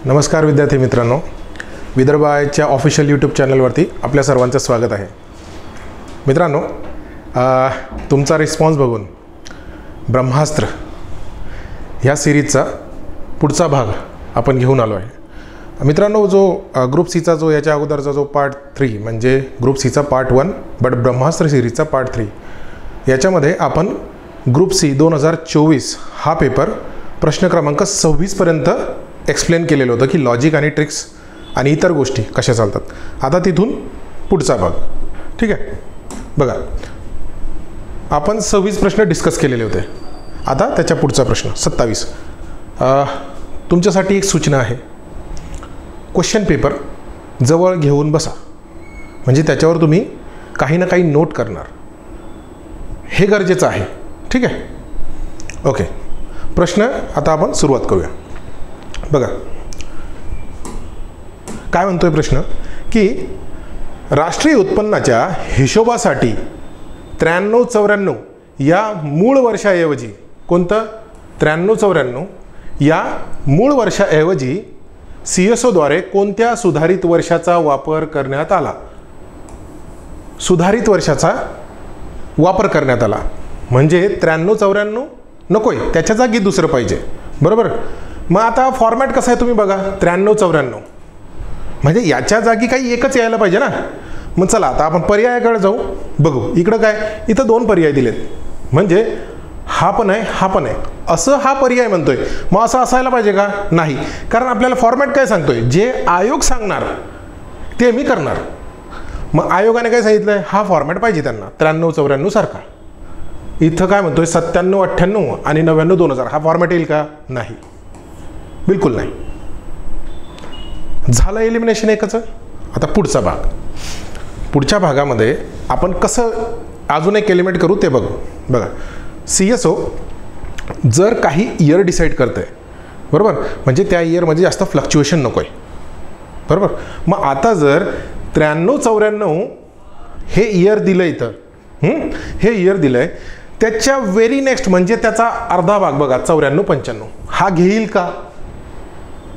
नमस्कार विद्यार्थी मित्रांनो, विदर्भाच्या ऑफिशियल यूट्यूब चॅनलवरती आपल्या सर्वांचं स्वागत आहे. मित्रांनो, तुमचा रिस्पॉन्स बघून ब्रह्मास्त्र ह्या सिरीजचा पुढचा भाग आपण घेऊन आलो आहे. मित्रांनो, जो ग्रुप सीचा जो याच्या अगोदरचा जो पार्ट 3 म्हणजे ग्रुप सीचा पार्ट 1 बट ब्रह्मास्त्र सिरीजचा पार्ट 3 याच्यामध्ये आपण ग्रुप सी 2024 हा पेपर प्रश्न क्रमांक 26 पर्यंत एक्सप्लेन केलेलं होतं की लॉजिक आणि ट्रिक्स आणि इतर गोष्टी कशा चालतात. आता तिथून पुढचा भाग, ठीक आहे. बघा, आपण 26 प्रश्न डिस्कस केलेले होते. आता त्याच्या पुढचा प्रश्न 27. तुमच्यासाठी एक सूचना आहे, क्वेश्चन पेपर जवळ घेऊन बसा, म्हणजे त्याच्यावर तुम्ही काही ना काही नोट करणार, हे गरजेचं आहे. ठीक आहे, ओके. प्रश्न आता आपण सुरुवात करूया. बघा काय म्हणतोय प्रश्न, की राष्ट्रीय उत्पन्नाच्या हिशोबासाठी 93-94 या मूळ वर्षाऐवजी, कोणतं 93-94 या मूळ वर्षाऐवजी CSOद्वारे कोणत्या सुधारित वर्षाचा वापर करण्यात आला? सुधारित वर्षाचा वापर करण्यात आला म्हणजे 93-94 नकोय, त्याच्या जागी दुसरं पाहिजे, बरोबर. मग आता फॉर्मॅट कसा आहे तुम्ही बघा, 93-94 म्हणजे याच्या जागी काही एकच यायला पाहिजे ना. मग चला आता आपण पर्यायाकडे जाऊ, बघू. इकडं काय, इथं 2 पर्याय दिलेत, म्हणजे हा पण आहे हा पण आहे, असं हा पर्याय म्हणतोय. मग असं असायला पाहिजे का? नाही, कारण आपल्याला फॉर्मॅट काय सांगतोय, जे आयोग सांगणार ते मी करणार. मग आयोगाने काय सांगितलंय, हा फॉर्मॅट पाहिजे त्यांना 93-94 सारखा. इथं काय म्हणतोय 97-98 आणि 99-2000 हा फॉर्मॅट येईल का? नाही, बिलकुल नाही. झालं एलिमिनेशन एकच. आता पुढचा भाग, पुढच्या भागामध्ये आपण कसं अजून एक एलिमेंट करू ते बघू. बघा, CSO जर काही इयर डिसाईड करते, बरोबर, म्हणजे त्या इयरमध्ये जास्त फ्लक्च्युएशन नको आहे, बरोबर. मग आता जर 93-94 हे इयर दिलं इथं, हे इयर दिलं आहे, त्याच्या व्हेरी नेक्स्ट म्हणजे त्याचा अर्धा भाग बघा 94-95 हा घेईल का?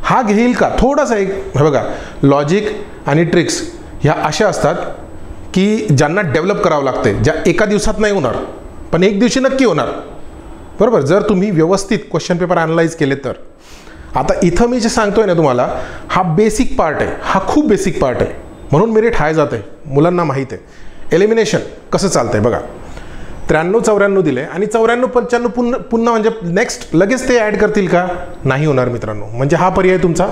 हा घेईल का? थोडासा एक बघा, लॉजिक आणि ट्रिक्स ह्या अशा असतात की ज्यांना डेव्हलप करावं लागते, ज्या एका दिवसात नाही होणार पण एक दिवशी नक्की होणार, बरोबर, जर तुम्ही व्यवस्थित क्वेश्चन पेपर ॲनालाइज केले तर. आता इथं मी जे सांगतोय ना तुम्हाला, हा बेसिक पार्ट आहे, हा खूप बेसिक पार्ट आहे, म्हणून मेरिट हाय जात आहे, मुलांना माहीत आहे. एलिमिनेशन कसं चालतंय बघा, 93-94 दिले आणि 94-95 पुन्हा म्हणजे नेक्स्ट लगेच ते ॲड करतील का? नाही होणार मित्रांनो. म्हणजे हा पर्याय तुमचा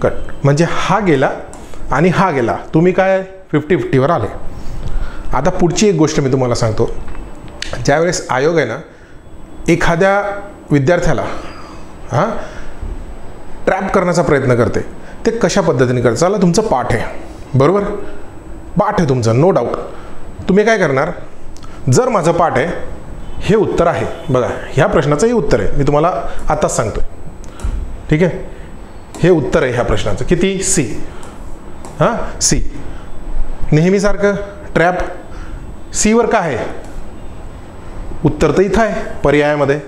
कट, म्हणजे हा गेला आणि हा गेला, तुम्ही काय 50-50वर आले. आता पुढची एक गोष्ट मी तुम्हाला सांगतो, ज्यावेळेस आयोग आहे ना एखाद्या विद्यार्थ्याला ट्रॅप करण्याचा प्रयत्न करते, ते कशा पद्धतीने करते? चला, तुमचं पाठ आहे, बरोबर, पाठ आहे तुमचं, नो डाऊट. तुम्ही काय करणार, जर माझं पाठ आहे, हे उत्तर आहे बघा, ह्या प्रश्नाचं हे उत्तर आहे, मी तुम्हाला आताच सांगतोय, ठीक आहे. हे उत्तर आहे ह्या प्रश्नाचं, किती? C. C नेहमीसारखं ट्रॅप Cवर काय आहे? उत्तर तर इथं आहे पर्यायामध्ये.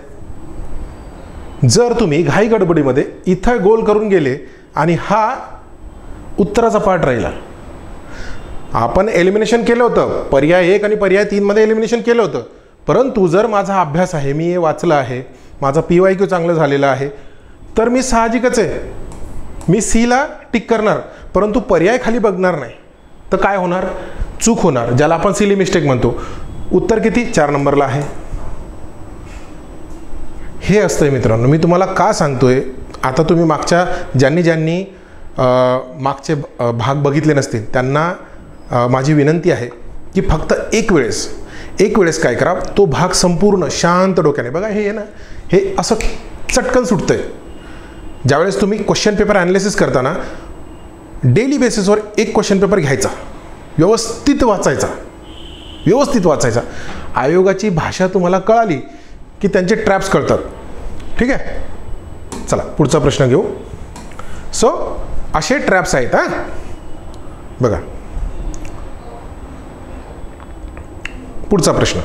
जर तुम्ही घाई गडबडीमध्ये इथं गोल करून गेले आणि हा उत्तराचा पार्ट राहिला, आपण एलिमिनेशन केलं होतं, पर्याय 1 आणि पर्याय 3 मध्ये एलिमिनेशन केलं होतं, परंतु जर माझा अभ्यास आहे, मी हे वाचलं आहे, माझा PYQ चांगलं झालेलं आहे, तर मी साहजिकच आहे, मी Cला टिक करणार, परंतु पर्याय खाली बघणार नाही. तर काय होणार? चूक होणार, ज्याला आपण सिली मिस्टेक म्हणतो. उत्तर किती? 4 नंबरला आहे. हे असतंय मित्रांनो. मी तुम्हाला का सांगतोय, आता तुम्ही मागच्या ज्यांनी मागचे भाग बघितले नसतील त्यांना माझी विनंती आहे की फक्त एक वेळेस काय करा, तो भाग संपूर्ण शांत डोक्याने बघा. हे आहे ना, हे असं चटकन सुटतंय. ज्यावेळेस तुम्ही क्वेश्चन पेपर ॲनालिसिस करताना डेली बेसिसवर एक क्वेश्चन पेपर घ्यायचा, व्यवस्थित वाचायचा. आयोगाची भाषा तुम्हाला कळाली की त्यांचे ट्रॅप्स कळतात, ठीक आहे. चला पुढचा प्रश्न घेऊ. सो असे ट्रॅप्स आहेत. बघा पुढचा प्रश्न.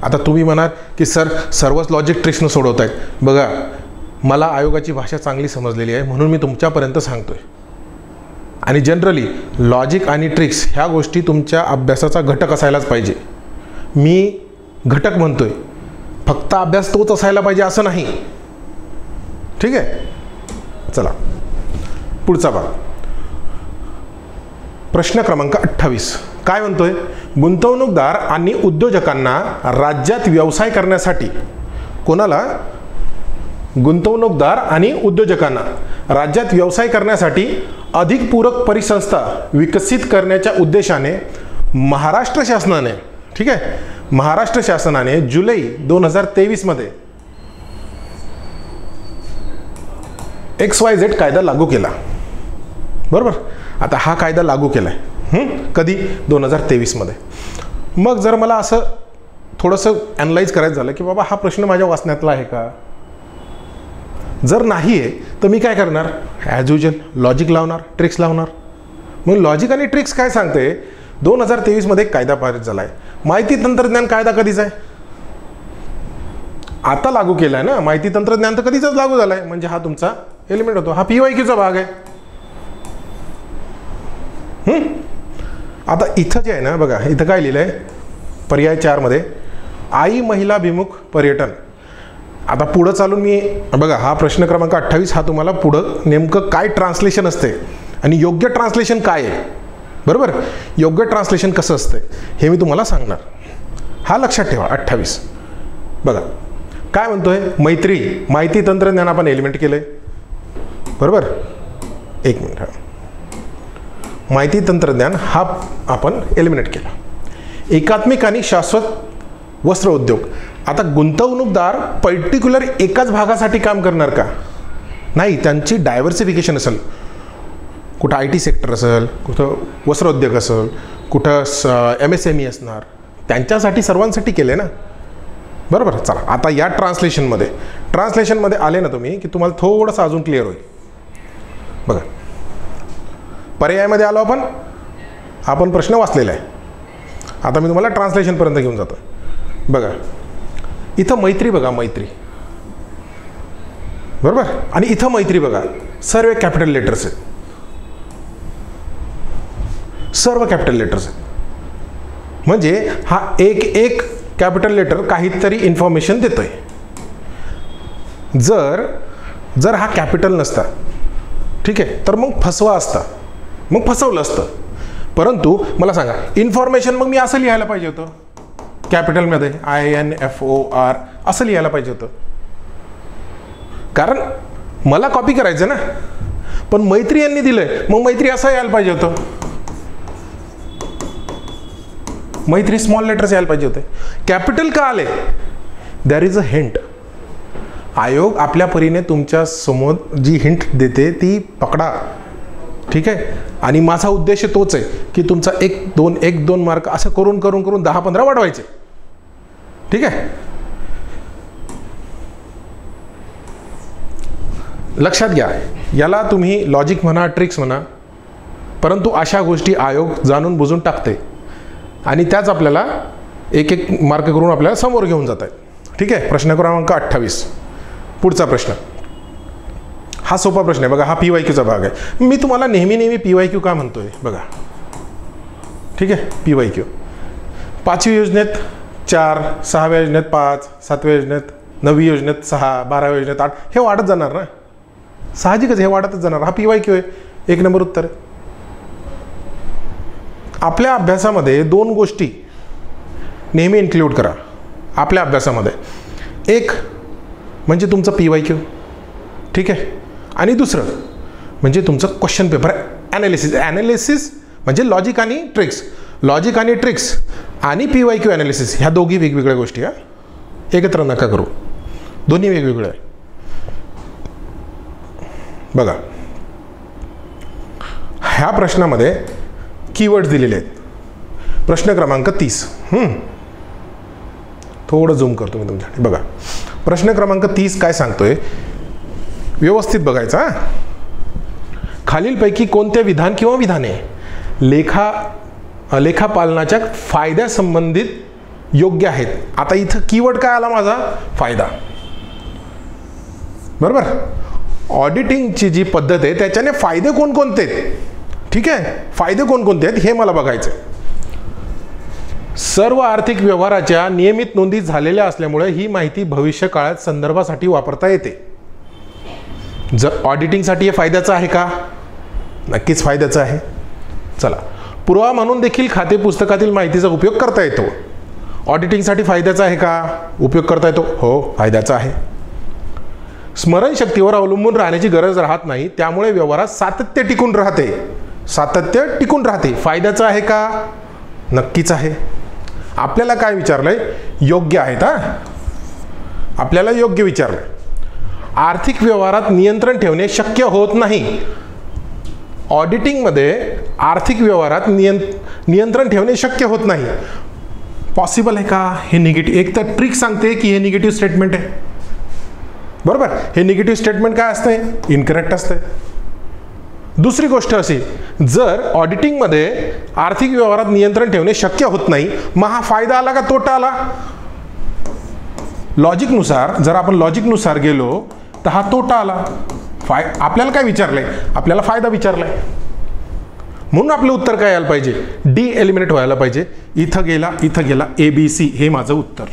आता तुम्ही म्हणाल की सर सर्वच लॉजिक ट्रिक्सनं सोडवत आहेत. बघा, मला आयोगाची भाषा चांगली समजलेली आहे म्हणून मी तुमच्यापर्यंत सांगतोय. आणि जनरली लॉजिक आणि ट्रिक्स ह्या गोष्टी तुमच्या अभ्यासाचा घटक असायलाच पाहिजे. मी घटक म्हणतोय, फक्त अभ्यास तोच असायला पाहिजे असं नाही. ठीक आहे, चला पुढचा भाग. प्रश्न क्रमांक 28 काय म्हणतोय? गुंतवणूकदार आणि उद्योजकांना राज्यात व्यवसाय करण्यासाठी, कोणाला? गुंतवणूकदार आणि उद्योजकांना राज्यात व्यवसाय करण्यासाठी अधिक पूरक परिसंस्था विकसित करण्याच्या उद्देशाने महाराष्ट्र शासनाने, ठीक आहे, महाराष्ट्र शासनाने जुलै 2023 मध्ये XYZ कायदा लागू केला. बरोबर. आता हा कायदा लागू केलाय कधी? 2023 मध्ये. मग जर मला असं थोडंसं ॲनलाइज करायचं झालं की बाबा हा प्रश्न माझ्या वाचण्यातला आहे का? जर नाही आहे तर मी काय करणार? ॲज युजल लॉजिक लावणार, ट्रिक्स लावणार. मग लॉजिक आणि ट्रिक्स काय सांगते? 2023 मध्ये कायदा पारित झाला आहे. माहिती तंत्रज्ञान कायदा कधीच आहे? आता लागू केला आहे ना. माहिती तंत्रज्ञान तर कधीच लागू झाला आहे. म्हणजे हा तुमचा एलिमेंट होतो. हा PYQचा भाग आहे. आता इथं जे आहे ना बघा, इथं काय लिहिलं आहे पर्याय 4 मध्ये? आई महिलाभिमुख पर्यटन. आता पुढं चालून मी बघा, हा प्रश्न क्रमांक 28 हा तुम्हाला पुढं नेमकं काय ट्रान्सलेशन असते आणि योग्य ट्रान्सलेशन काय आहे. बरोबर. योग्य ट्रान्सलेशन कसं असतं हे मी तुम्हाला सांगणार. हा लक्षात ठेवा. 28 बघा काय म्हणतोय? मैत्री, माहिती तंत्रज्ञान आपण एलिमेंट केलंय. बरोबर. एक मिनिट. माहिती तंत्रज्ञान हा आपण एलिमिनेट केला. एकात्मिक आणि शाश्वत वस्त्र उद्योग. आता गुंतवणूकदार पर्टिक्युलर एकाच भागासाठी काम करणार का? नाही, त्यांची डायव्हर्सिफिकेशन असेल. कुठं IT सेक्टर असेल, कुठं वस्त्रोद्योग असेल, कुठं MSME असणार. त्यांच्यासाठी सर्वांसाठी केले ना. बरोबर. चला आता या ट्रान्सलेशनमध्ये आले ना तुम्ही की तुम्हाला थोडंसं अजून क्लिअर होईल. बघा पर्यायामध्ये आलो आपण प्रश्न वाचलेला आहे. आता मी तुम्हाला ट्रान्सलेशनपर्यंत घेऊन जातो. बघा इथं मैत्री बघा, मैत्री. बरोबर. आणि इथं मैत्री बघा, सर्व कॅपिटल लेटर्स आहेत. सर्व कॅपिटल लेटर्स आहेत. म्हणजे हा एक कॅपिटल लेटर काहीतरी इन्फॉर्मेशन देतोय. जर हा कॅपिटल नसता, ठीक आहे, तर मग फसवा असता, मग फसवलं असतं. परंतु मला सांगा, इन्फॉर्मेशन मग मी असं लिहायला पाहिजे होतं कॅपिटलमध्ये, INFOR असं लिहायला पाहिजे होतं. कारण मला कॉपी करायचं ना. पण मैत्री यांनी दिलंय, मग मैत्री असं यायला पाहिजे होतं. मैत्री स्मॉल लेटर्स यायला पाहिजे होते. कॅपिटल का आले? There is a hint. आयोग आपल्या परीने तुमच्या समोर जी हिंट देते ती पकडा. ठीक आहे. आणि माझा उद्देश तोच आहे की तुमचा 1-2 मार्क असं करून 10-15 वाढवायचे. ठीक आहे. लक्षात घ्या, याला तुम्ही लॉजिक म्हणा, ट्रिक्स म्हणा, परंतु अशा गोष्टी आयोग जाणून बुजून टाकते आणि त्याच आपल्याला 1-1 मार्क करून आपल्याला समोर घेऊन जात आहेत. ठीक आहे. प्रश्न क्रमांक 28 पुढचा प्रश्न. हा सोपा प्रश्न आहे बघा. हा PYQचा भाग आहे. मी तुम्हाला नेहमी PYQ का म्हणतोय बघा. ठीक आहे. PYQ 5वी योजनेत 4, 6व्या योजनेत 5, 7व्या योजनेत 9वी योजनेत 6, 12व्या योजनेत 8 हे वाढत जाणार ना. साहजिकच हे वाढतच जाणार. हा PYQ आहे. 1 नंबर उत्तर आहे. आपल्या अभ्यासामध्ये 2 गोष्टी नेहमी इन्क्लूड करा आपल्या अभ्यासामध्ये. एक म्हणजे तुमचं PYQ. ठीक आहे. आणि दुसरं म्हणजे तुमचं क्वेश्चन पेपर ॲनालिसिस म्हणजे लॉजिक आणि ट्रिक्स. लॉजिक आणि ट्रिक्स आणि PYQ ॲनालिसिस ह्या दोघी वेगवेगळ्या गोष्टी. एकत्र नका करू, दोन्ही वेगवेगळे आहे. बघा ह्या प्रश्नामध्ये कीवर्ड्स दिलेले आहेत. प्रश्न क्रमांक 30. थोडं झूम करतो मी तुमच्यासाठी. बघा प्रश्न क्रमांक 30 काय सांगतोय, व्यवस्थित बघायचा. खालीलपैकी कोणते विधान किंवा विधाने लेखापालनाच्या फायद्यासंबंधित योग्य आहेत. आता इथं कीवर्ड काय आला माझा? फायदा. बरोबर. ऑडिटिंगची जी पद्धत आहे त्याच्याने फायदे कोणकोणते आहेत, ठीक आहे, फायदे कोणकोणते आहेत हे मला बघायचं आहे. सर्व आर्थिक व्यवहाराच्या नियमित नोंदी झालेल्या असल्यामुळे ही माहिती भविष्य काळात संदर्भासाठी वापरता येते. जर ऑडिटिंगसाठी हे फायद्याचं आहे का? नक्कीच फायद्याचं आहे. चला, पुरावा म्हणून देखील खाते पुस्तकातील माहितीचा उपयोग करता येतो. ऑडिटिंगसाठी फायद्याचा आहे का? उपयोग करता येतो. हो, फायद्याचा आहे. स्मरणशक्तीवर अवलंबून राहण्याची गरज राहत नाही, त्यामुळे व्यवहारात सातत्य टिकून राहते. सातत्य टिकून राहते. फायद्याचं आहे का? नक्कीच आहे. आपल्याला काय विचारलंय? योग्य आहेत. आपल्याला योग्य विचारलंय. आर्थिक व्यवहारात नियंत्रण ठेवणे शक्य होत नाही. ऑडिटिंगमध्ये आर्थिक व्यवहारात नियंत्रण ठेवणे शक्य होत नाही. पॉसिबल आहे का? हे निगेटिव्ह, एक तर ट्रिक सांगते की हे निगेटिव्ह स्टेटमेंट आहे. बरोबर. हे निगेटिव्ह स्टेटमेंट काय असते? इनकरेक्ट असते. दुसरी गोष्ट अशी, जर ऑडिटिंगमध्ये आर्थिक व्यवहारात नियंत्रण ठेवणे शक्य होत नाही, मग हा फायदा आला का तोटा आला? लॉजिकनुसार, जर आपण लॉजिकनुसार गेलो तर हा तोटा आला. आपल्याला काय विचारलंय? आपल्याला फायदा विचारलाय. म्हणून आपलं उत्तर काय यायला पाहिजे? डी एलिमिनेट व्हायला पाहिजे. इथं गेला, इथं गेला, ABC हे माझं उत्तर.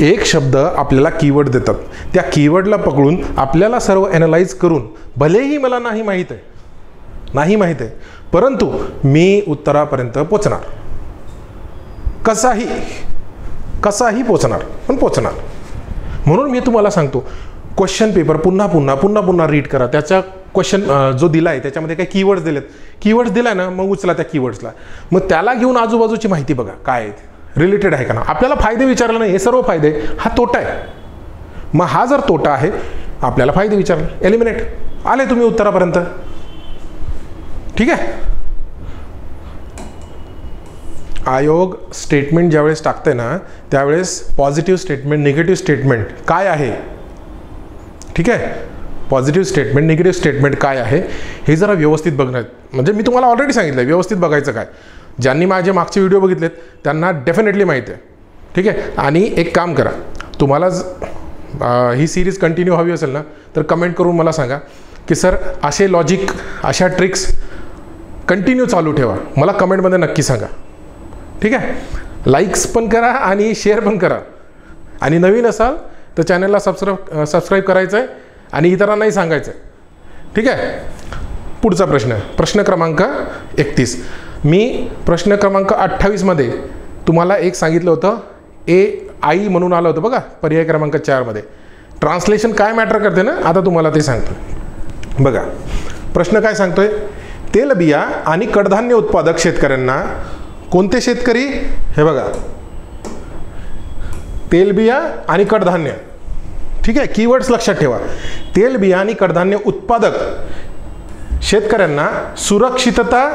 एक शब्द आपल्याला कीवर्ड देतात, त्या कीवर्डला पकडून आपल्याला सर्व ॲनालाइज करून, भलेही मला नाही माहीत आहे, परंतु मी उत्तरापर्यंत पोचणार. कसाही पोचणार, पण पोचणार. म्हणून मी तुम्हाला सांगतो, क्वेश्चन पेपर पुन्हा रीड करा. त्याचा क्वेश्चन जो दिला आहे त्याच्यामध्ये काही कीवर्ड्स दिलेत, कीवर्ड्स दिलाय ना, मग उचला त्या कीवर्ड्सला, मग त्याला घेऊन आजूबाजूची माहिती बघा काय आहे, रिलेटेड आहे का ना. आपल्याला फायदे विचारले नाही, हे सर्व फायदे, हा तोटा आहे. मग हा जर तोटा आहे, आपल्याला फायदे विचारले, एलिमिनेट. आले तुम्ही उत्तरापर्यंत, ठीक आहे. आयोग स्टेटमेंट ज्यावेळेस टाकते ना, त्यावेळेस पॉझिटिव्ह स्टेटमेंट, निगेटिव्ह स्टेटमेंट काय आहे, ठीक आहे, पॉझिटिव्ह स्टेटमेंट, निगेटिव्ह स्टेटमेंट काय आहे हे जरा व्यवस्थित बघणार. म्हणजे मी तुम्हाला ऑलरेडी सांगितलं व्यवस्थित बघायचं काय. ज्यांनी माझे मागचे व्हिडिओ बघितलेत त्यांना डेफिनेटली माहिती आहे, ठीक आहे. आणि एक काम करा, तुम्हाला ही सिरीज कंटिन्यू हवी असेल ना, तर कमेंट करून मला सांगा की सर असे लॉजिक, अशा ट्रिक्स कंटिन्यू चालू ठेवा. मला कमेंटमध्ये नक्की सांगा, ठीक आहे. लाईक्स पण करा आणि शेअर पण करा. आणि नवीन असाल तर चॅनलला सबस्क्राईब करायचं आहे आणि इतरांनाही सांगायचं आहे, ठीक आहे. पुढचा प्रश्न क्रमांक 31. मी प्रश्न क्रमांक 28मध्ये तुम्हाला एक सांगितलं होतं, आई म्हणून आलं होतं बघा पर्याय क्रमांक 4मध्ये. ट्रान्सलेशन काय मॅटर करते ना, आता तुम्हाला ते सांगतो. बघा प्रश्न काय सांगतोय, तेलबिया आणि कडधान्य उत्पादक शेतकऱ्यांना, कोणते शेतकरी? हे बघा, तेलबिया आणि कडधान्य, ठीक आहे. कीवर्ड्स लक्षात ठेवा. तेलबिया आणि कडधान्य उत्पादक शेतकऱ्यांना सुरक्षितता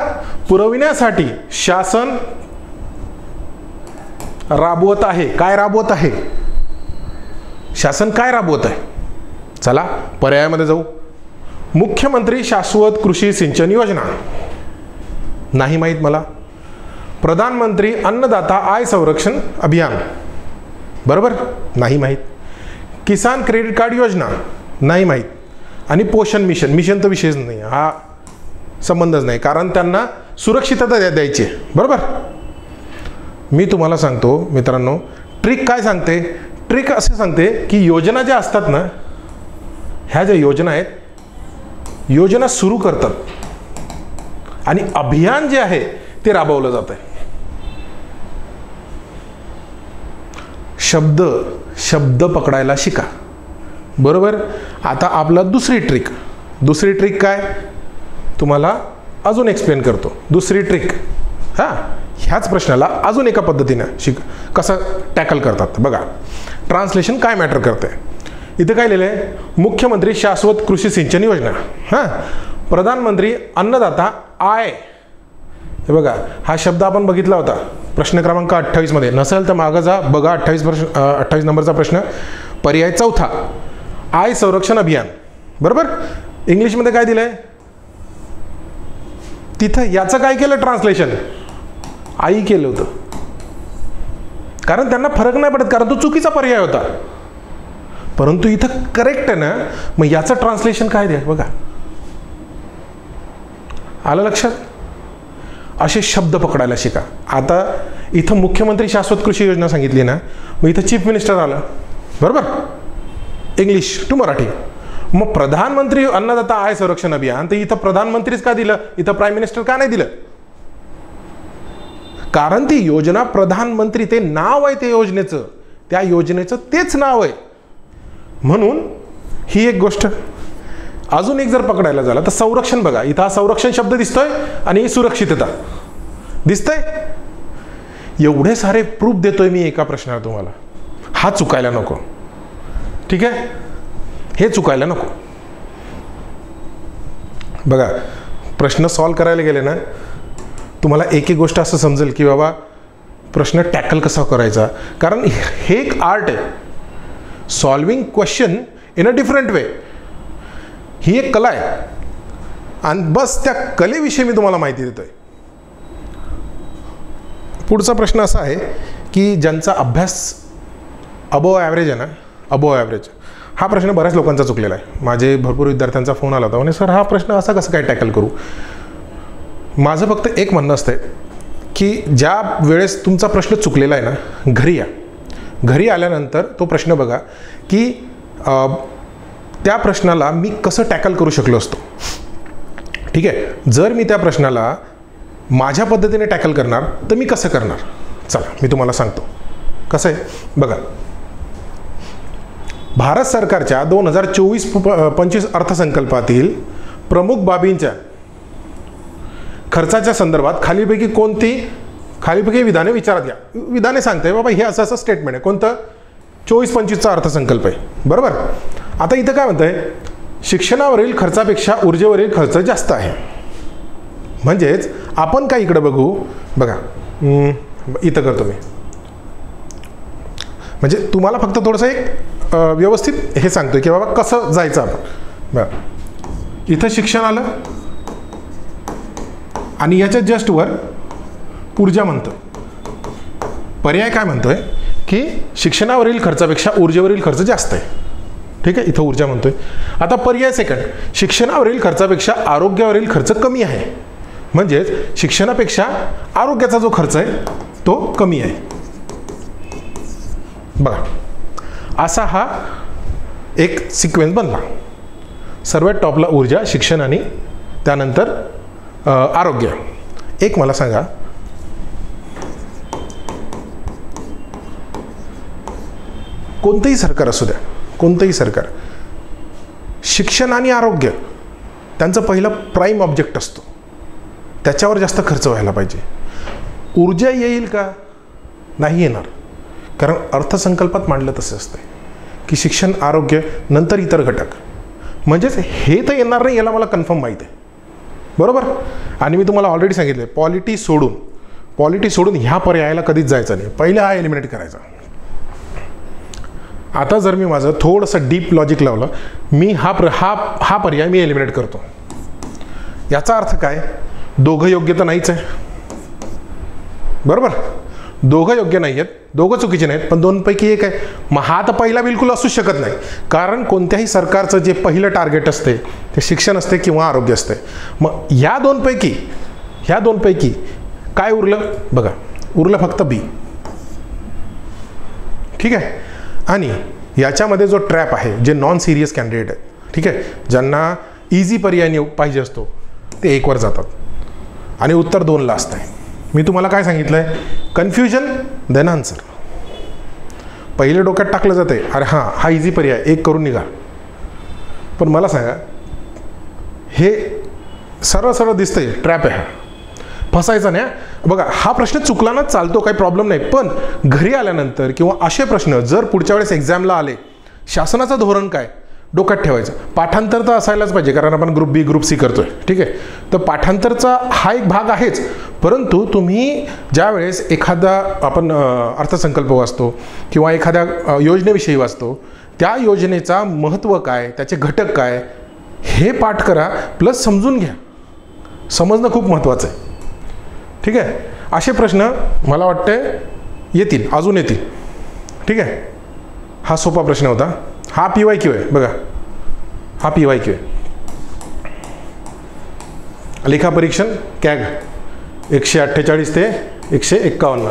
पुरविण्यासाठी शासन राबवत आहे. काय राबवत आहे? शासन काय राबवत आहे? चला पर्यायामध्ये जाऊ. मुख्यमंत्री शाश्वत कृषी सिंचन योजना, नाही माहीत मला. प्रधानमंत्री अन्नदाता आय संरक्षण अभियान, बरोबर, नाही माहीत. किसान क्रेडिट कार्ड योजना, नाही माहीत. आणि पोषण मिशन तर विषयच नाही, हा संबंधच नाही, कारण त्यांना सुरक्षितता द्यायची आहे, बरोबर. मी तुम्हाला सांगतो मित्रांनो, ट्रिक काय सांगते? ट्रिक असे सांगते की योजना ज्या असतात ना, ह्या ज्या योजना आहेत, योजना सुरू करतात आणि अभियान जे आहे ते राबवलं जात आहे. शब्द पकडायला शिका, बरोबर. आता आपला दुसरी ट्रिक काय तुम्हाला अजून एक्सप्लेन करतो. दुसरी ट्रिक, ह्याच प्रश्नाला अजून एका पद्धतीने कसं टॅकल करतात बघा. ट्रान्सलेशन काय मॅटर करते? इथे काय लिहिलं आहे? मुख्यमंत्री शाश्वत कृषी सिंचन योजना, प्रधानमंत्री अन्नदाता आय. हे बघा, हा शब्द आपण बघितला होता प्रश्न क्रमांक 28मध्ये. नसेल तर मागं जा, बघा 28 नंबरचा प्रश्न, पर्याय 4, आय संरक्षण अभियान, बरोबर. इंग्लिशमध्ये काय दिलंय तिथं? याचं काय केलं ट्रान्सलेशन? आई केलं होतं, कारण त्यांना फरक नाही पडत, कारण तो चुकीचा पर्याय होता. परंतु इथं करेक्ट आहे ना, मग याचं ट्रान्सलेशन काय द्या बघा. आलं लक्षात? असे शब्द पकडायला शिका. आता इथं मुख्यमंत्री शाश्वत कृषी योजना सांगितली ना, मग इथं चीफ मिनिस्टर आलं, बरोबर, इंग्लिश टू मराठी. मग प्रधानमंत्री अन्नदाता आय संरक्षण अभियान, तर इथं प्रधानमंत्रीच का दिलं, इथं प्राईम मिनिस्टर का नाही दिलं? कारण ती योजना प्रधानमंत्री, ते नाव आहे ते योजनेचं, त्या योजनेचं तेच नाव आहे. म्हणून ही एक गोष्ट. अजून एक जर पकडायला झाला तर संरक्षण बघा, इथं हा संरक्षण शब्द दिसतोय आणि सुरक्षितता दिसतंय. एवढे सारे प्रूफ देतोय मी एका प्रश्नावर तुम्हाला. हा चुकायला नको, ठीक आहे, हे चुकायला नको. बघा, प्रश्न सॉल्व करायला गेले ना, तुम्हाला एक एक गोष्ट असं समजेल की बाबा प्रश्न टॅकल कसा करायचा. कारण हे एक आर्ट आहे, solving question in a different way. ही एक कला आहे आणि बस त्या कलेविषयी मी तुम्हाला माहिती देतोय. पुढचा प्रश्न असा आहे की ज्यांचा अभ्यास अबोव ॲव्हरेज आहे ना, अबोव ॲव्हरेज, हा प्रश्न बऱ्याच लोकांचा चुकलेला आहे. माझे भरपूर विद्यार्थ्यांचा फोन आला होता, म्हणजे सर हा प्रश्न असा कसं काय टॅकल करू. माझं फक्त एक म्हणणं असतं की ज्या वेळेस तुमचा प्रश्न चुकलेला आहे ना, घरी या. घरी आल्यानंतर तो प्रश्न बघा की त्या प्रश्नाला मी कसं टॅकल करू शकलो असतो. ठीक आहे, जर मी त्या प्रश्नाला माझ्या पद्धतीने टॅकल करणार तर मी कसं करणार, चला मी तुम्हाला सांगतो कसं आहे. बघा, भारत सरकारच्या 2024-25 अर्थसंकल्पातील प्रमुख बाबींच्या खर्चाच्या संदर्भात खालीपैकी विधाने विचारात घ्या. विधाने सांगते बाबा हे असं स्टेटमेंट आहे, कोणतं, 24-25चा अर्थसंकल्प आहे, बरोबर. आता इथं काय म्हणतंय, शिक्षणावरील खर्चापेक्षा ऊर्जेवरील खर्च जास्त आहे. म्हणजेच आपण काय इकडे बघू, बघा इथं करतो मी, म्हणजे तुम्हाला फक्त थोडंसं एक व्यवस्थित हे सांगतोय की बाबा कसं जायचं आपण. बघा, इथं शिक्षण आलं आणि याच्या जस्ट वर ऊर्जा म्हणतो. पर्याय काय म्हणतोय की शिक्षणावरील खर्चापेक्षा ऊर्जेवरील खर्च जास्त आहे. ठीक आहे, इथं ऊर्जा म्हणतोय. आता पर्याय सेकंड, शिक्षणावरील खर्चापेक्षा आरोग्यावरील खर्च कमी आहे. म्हणजेच शिक्षणापेक्षा आरोग्याचा जो खर्च आहे तो कमी आहे. बघा, असा हा एक सिक्वेन्स बनला. सर्वात टॉपला ऊर्जा, शिक्षण आणि त्यानंतर आरोग्य. एक मला सांगा, कोणतंही सरकार असू द्या, कोणतंही सरकार, शिक्षण आणि आरोग्य त्यांचं पहिलं प्राईम ऑब्जेक्ट असतो, त्याच्यावर जास्त खर्च व्हायला पाहिजे. ऊर्जा येईल का, नाही येणार. कारण अर्थसंकल्पात मांडलं तसं असतं की शिक्षण, आरोग्य, नंतर इतर घटक. म्हणजेच हे तर येणार नाही, याला मला कन्फर्म माहीत आहे, बरोबर. आणि मी तुम्हाला ऑलरेडी सांगितलं, पॉलिटी सोडून ह्या पर्यायाला कधीच जायचं नाही, पहिला हा एलिमिनेट करायचा. आता जर मी माझं थोडंसं डीप लॉजिक लावलं, मी हा पर्याय मी एलिमिनेट करतो. याचा अर्थ काय, दोघं योग्य तर नाहीच आहे, बरोबर. दोघं योग्य नाही आहेत, दोघं चुकीचे नाहीत, पण दोनपैकी एक आहे. मग हा तर पहिला बिलकुल असूच शकत नाही. कारण कोणत्याही सरकारचं जे पहिलं टार्गेट असते ते शिक्षण असते किंवा आरोग्य असते. मग ह्या दोनपैकी काय उरलं, बघा उरलं फक्त बी. ठीक आहे. आणि याच्यामध्ये जो ट्रॅप आहे, जे नॉन सिरियस कॅन्डिडेट आहेत, ठीक आहे, ज्यांना इझी पर्याय पाहिजे असतो, ते 1 वर जातात आणि उत्तर 2ला असतं. मी तुम्हाला काय सांगितलं आहे, कन्फ्युजन देन आन्सर. पहिले डोक्यात टाकलं जाते, अरे हां हा इझी पर्याय 1 करून निघा. पण मला सांगा, हे सरळ दिसतंय, ट्रॅप आहे, हा फसायचा नाही. बघा, हा प्रश्न चुकला ना चालतो, काही प्रॉब्लेम नाही. पण घरी आल्यानंतर किंवा असे प्रश्न जर पुढच्या वेळेस एक्झामला आले, शासनाचं धोरण काय डोक्यात ठेवायचं. पाठांतर तर असायलाच पाहिजे, कारण आपण ग्रुप बी ग्रुप सी करतोय, ठीक आहे. तर पाठांतरचा हा एक भाग आहेच. परंतु तुम्ही ज्या वेळेस एखादा आपण अर्थसंकल्प वाचतो किंवा एखाद्या योजनेविषयी वाचतो, त्या योजनेचा महत्त्व काय, त्याचे घटक काय, हे पाठ करा, प्लस समजून घ्या. समजणं खूप महत्त्वाचं आहे. ठीक आहे. असे प्रश्न मला वाटते येतील, अजून येतील. ठीक आहे. हा सोपा प्रश्न होता. हा PYQ आहे बघा, हा PYQ आहे. लेखापरीक्षण कॅग 148 ते 151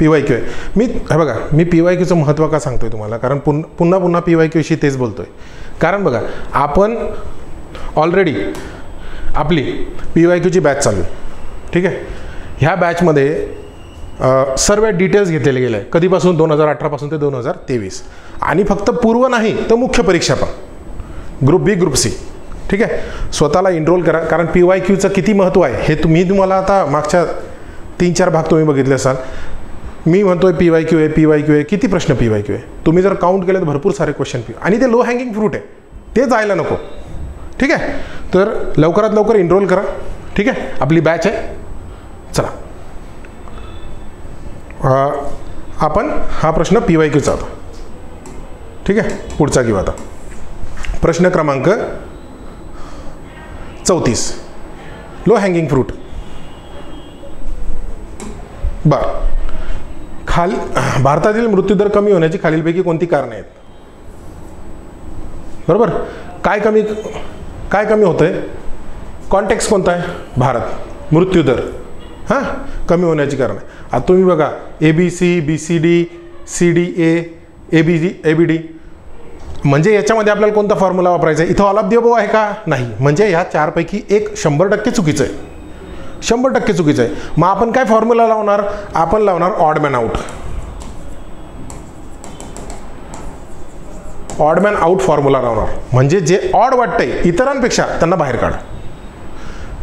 PYQ आहे. हे बघा, मी PYQचं महत्त्व का सांगतोय तुम्हाला, कारण पुन्हा पुन्हा PYQशी तेच बोलतोय. कारण बघा, आपण ऑलरेडी आपली PYQची बॅच चालू आहे, ठीक आहे. ह्या बॅचमध्ये सर्व डिटेल्स घेतलेले गेले आहे, कधीपासून 2018 पासून ते 2023, आणि फक्त पूर्व नाही तर मुख्य परीक्षा पण, ग्रुप बी ग्रुप सी, ठीक आहे. स्वतःला एनरोल करा, कारण PYQचं किती महत्त्व आहे हे तुम्हाला आता मागच्या 3-4 भाग तुम्ही बघितले असाल. मी म्हणतोय PYQ आहे, किती प्रश्न PYQ आहे. तुम्ही जर काउंट केले तर भरपूर सारे क्वेश्चन आणि ते लो हँगिंग फ्रूट आहे, ते जायला नको, ठीक आहे. तर लवकरात लवकर एनरोल करा, ठीक आहे. आपली बॅच आहे. चला, आपण हा प्रश्न PYQचा होता, ठीक आहे. पुढचा घेऊ आता. प्रश्न क्रमांक 34, लो हँगिंग फ्रूट. भारतातील मृत्यूदर कमी होण्याची खालीलपैकी कोणती कारणे आहेत? बरोबर. काय कमी होतंय? कॉन्टेक्स्ट कोणता आहे? भारत. मृत्यूदर हां कमी होण्याची कारण आहे. आता तुम्ही बघा, ABC, BCD, CDA, ABD, म्हणजे याच्यामध्ये आपल्याला कोणता फॉर्म्युला वापरायचा आहे? इथं ऑल ऑफ द अबोव आहे का? नाही. म्हणजे ह्या 4पैकी एक 100% चुकीचं आहे, 100% चुकीचं आहे. मग आपण काय फॉर्म्युला लावणार? आपण लावणार odd man out. Odd man out formula लावणार, म्हणजे जे ऑड वाटतंय इतरांपेक्षा त्यांना बाहेर काढा.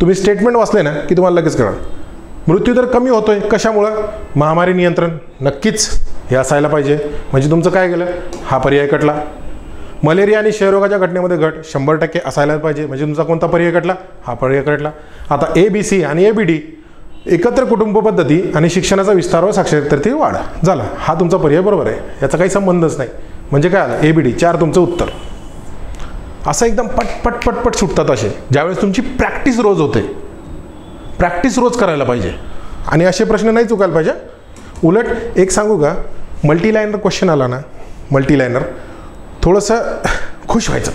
तुम्ही स्टेटमेंट वाचले ना की तुम्हाला लगेच कळणार. मृत्यूदर कमी होतोय कशामुळं? महामारी नियंत्रण. नक्कीच हे असायला पाहिजे, म्हणजे तुमचं काय गेलं? हा पर्याय कटला. मलेरिया आणि क्षयरोगाच्या घटनेमध्ये घट 100% असायला पाहिजे, म्हणजे तुमचा कोणता पर्याय कटला? हा पर्याय कटला. आता ABC आणि ABD, एकत्र कुटुंब पद्धती आणि शिक्षणाचा विस्तार व साक्षरतेतील वाढ झाला. हा तुमचा पर्याय बरोबर आहे, याचा काही संबंधच नाही. म्हणजे काय आलं? ABD 4 तुमचं उत्तर. असं एकदम पटपट सुटतात असे, ज्यावेळेस तुमची प्रॅक्टिस रोज होते. प्रॅक्टिस रोज करायला पाहिजे आणि असे प्रश्न नाही चुकायला पाहिजे. उलट एक सांगू का, मल्टीलायनर क्वेश्चन आला ना, मल्टीलायनर, थोडंसं खुश व्हायचं,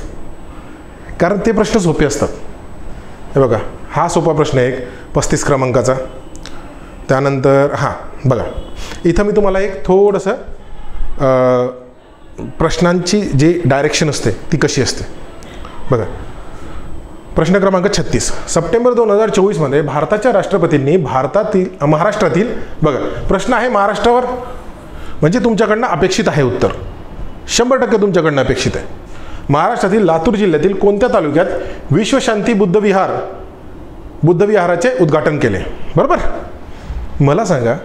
कारण ते प्रश्न सोपे असतात. हे बघा, हा सोपा प्रश्न आहे एक 35 क्रमांकाचा. त्यानंतर हां बघा, इथं मी तुम्हाला एक थोडंसं प्रश्नांची जी डायरेक्शन असते ती कशी असते बघा. प्रश्न क्रमांक 36, सप्टेंबर 2024 भारताच्या राष्ट्रपतींनी महाराष्ट्रातील, बघा प्रश्न आहे महाराष्ट्रावर, म्हणजे तुमच्याकडनं अपेक्षित आहे उत्तर, 100% तुमच्याकडनं अपेक्षित आहे. महाराष्ट्रातील लातूर जिल्ह्यातील कोणत्या तालुक्यात विश्वशांती बुद्धविहाराचे उद्घाटन केले? बरोबर. मला सांगा,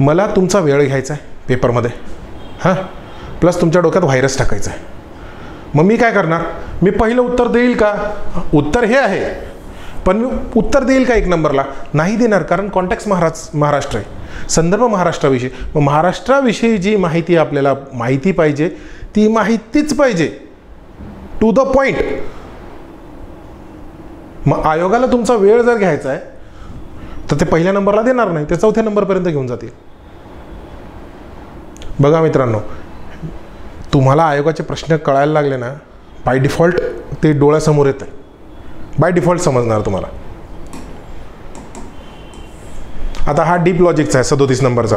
मला तुमचा वेळ घ्यायचा आहे पेपरमध्ये, हां, प्लस तुमच्या डोक्यात व्हायरस टाकायचा आहे. मग मी काय करणार? मी पहिलं उत्तर देईल का? उत्तर हे आहे, पण मी उत्तर देईल का 1 नंबरला? नाही देणार, कारण कॉन्टेक्स्ट महाराष्ट्र आहे, संदर्भ महाराष्ट्राविषयी. मग महाराष्ट्राविषयी जी माहिती आपल्याला माहिती पाहिजे ती माहितीच पाहिजे, टू द पॉइंट. मग आयोगाला तुमचा वेळ जर घ्यायचा आहे तर ते पहिल्या नंबरला देणार नाही, ते 4थ्या नंबरपर्यंत घेऊन जातील. बघा मित्रांनो, तुम्हाला आयोगाचे प्रश्न कळायला लागले ना, बाय डिफॉल्ट ते डोळ्यासमोर येत आहे, बाय डिफॉल्ट समजणार तुम्हाला. आता हा डीप लॉजिकचा आहे 37 नंबरचा,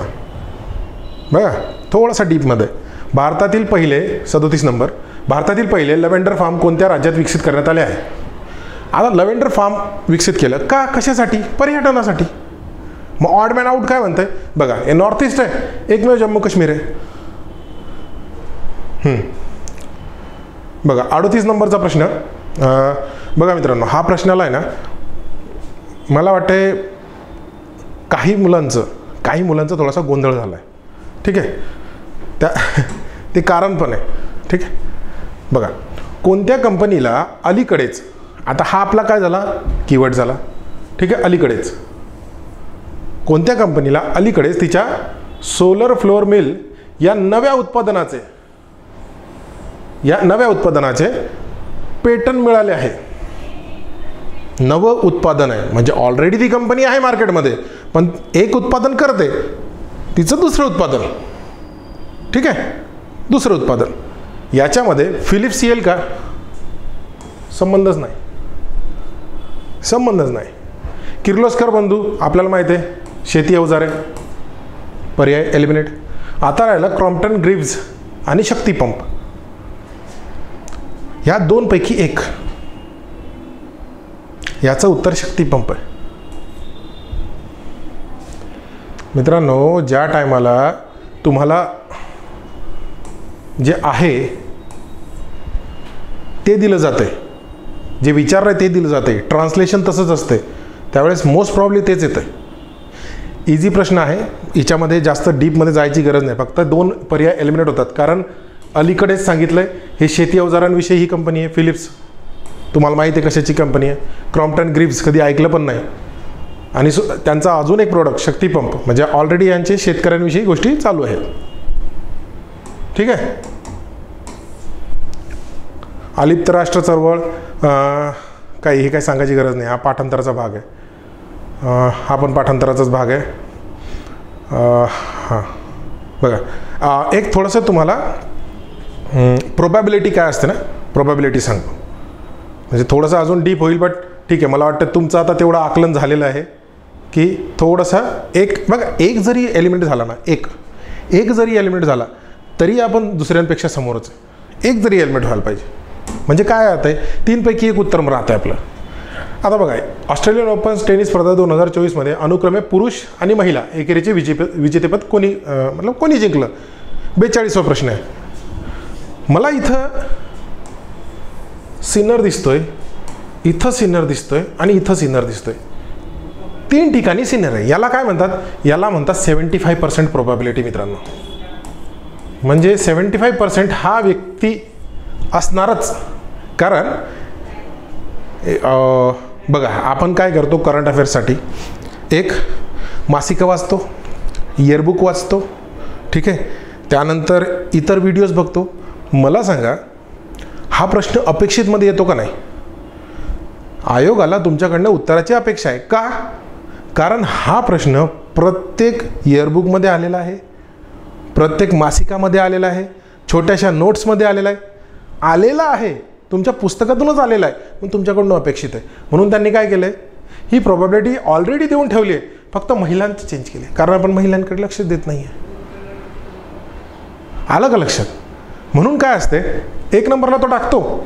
बघा थोडासा डीपमध्ये. भारतातील पहिले 37 नंबर, भारतातील पहिले लव्हेंडर फार्म कोणत्या राज्यात विकसित करण्यात आले आहे? आता लव्हेंडर फार्म विकसित केलं का? कशासाठी? पर्यटनासाठी. मग ऑड मॅन आउट काय म्हणतंय? बघा, हे नॉर्थ ईस्ट आहे, एकमेव जम्मू काश्मीर आहे. बघा 38 नंबरचा प्रश्न. बघा मित्रांनो, हा प्रश्नाला आहे ना, मला वाटते काही मुलांचा थोडासा गोंधळ झाला आहे, ठीक आहे. ते कारण पण आहे, ठीक आहे. बघा, कोणत्या कंपनीला अलीकडेच, आता हा आपला काय झाला? कीवर्ड झाला, ठीक आहे. अलीकडेच कोणत्या कंपनीला अलीकडेच तिच्या सोलर फ्लोअर मिल या नव्या उत्पादनाचे पेटंट मिळाले आहे? नवं उत्पादन आहे, म्हणजे ऑलरेडी ती कंपनी आहे मार्केटमध्ये, पण एक उत्पादन करते, तिचं दुसरं उत्पादन, ठीक आहे, दुसरं उत्पादन. याच्यामध्ये फिलिप्स येईल का? संबंधच नाही, संबंधच नाही. किर्लोस्कर बंधू आपल्याला माहिती आहे, शेती अवजारे, पर्याय एलिमिनेट. आता राहिला क्रॉम्प्टन ग्रीव्ज आणि शक्ती पंप. ह्या दोनपैकी एक. याचं उत्तर शक्ती पंप आहे. मित्रांनो, ज्या टायमाला तुम्हाला जे आहे ते दिलं जाते, जे विचारलं आहे ते दिलं जाते, ट्रान्सलेशन तसंच असते, त्यावेळेस मोस्ट प्रॉब्ली तेच येतं. इझी प्रश्न आहे, हिच्यामध्ये जास्त डीपमध्ये जायची गरज नाही. फक्त 2 पर्याय एलिमिनेट होतात, कारण अलीकडेच सांगितलं आहे हे शेती अवजारांविषयी ही कंपनी आहे फिलिप्स. तुम्हाला माहिती आहे कशाची कंपनी आहे. क्रॉम्प्टन ग्रीव्ज कधी ऐकलं पण नाही. आणि त्यांचा अजून एक प्रोडक्ट शक्ती पंप, म्हणजे ऑलरेडी यांचे शेतकऱ्यांविषयी गोष्टी चालू आहेत. ठीक आहे. अलिप्त राष्ट्र चळवळ काही हे काही सांगायची गरज नाही, हा पाठांतराचा भाग आहे. हा पण पाठांतराचाच भाग आहे. हां बघा, एक थोडंसं तुम्हाला प्रोबॅबिलिटी काय असते ना, प्रोबॅबिलिटी सांगतो. म्हणजे थोडंसं अजून डीप होईल, बट ठीक आहे. मला वाटतं तुमचं आता तेवढं आकलन झालेलं आहे की थोडंसं एक बघा, एक जरी एलिमेंट झाला ना, एक जरी एलिमेंट झाला तरी आपण दुसऱ्यांपेक्षा समोरच आहे. एक जरी एलिमेंट व्हायला पाहिजे. म्हणजे काय राहतं आहे, 3 पैकी 1 उत्तर राहतं आहे आपलं. आता बघा, ऑस्ट्रेलियन ओपन टेनिस स्पर्धा 2024मध्ये अनुक्रमे पुरुष आणि महिला एकेरीचे विजेतेपद कोणी जिंकलं? 42वा प्रश्न आहे. मला इथं सिनर दिसतोय, इथं सिनर दिसतोय आणि इथं सिनर दिसतोय. 3 ठिकाणी सिनर आहे. याला काय म्हणतात? याला म्हणतात 75% प्रोबॅबिलिटी मित्रांनो. म्हणजे 75% हा व्यक्ती असणारच. कारण बघा, आपण काय करतो करंट अफेअर्ससाठी, एक मासिकं वाचतो, इयरबुक वाचतो, ठीक आहे, त्यानंतर इतर व्हिडिओज बघतो. मला सांगा, हा प्रश्न अपेक्षितमध्ये येतो का नाही? आयोगाला तुमच्याकडनं उत्तराची अपेक्षा आहे. का? कारण हा प्रश्न प्रत्येक इयरबुकमध्ये आलेला आहे, प्रत्येक मासिकामध्ये आलेला आहे, छोट्याशा नोट्समध्ये आलेला आहे, तुमच्या पुस्तकातूनच आलेला आहे, पण तुमच्याकडून अपेक्षित आहे. म्हणून त्यांनी काय केलं आहे, ही प्रोबॅबिलिटी ऑलरेडी देऊन ठेवली आहे, फक्त महिलांचं चेंज केले, कारण आपण महिलांकडे लक्ष देत नाही आहे. आलं का लक्षात? म्हणून काय असते, 1 नंबरला तो टाकतो,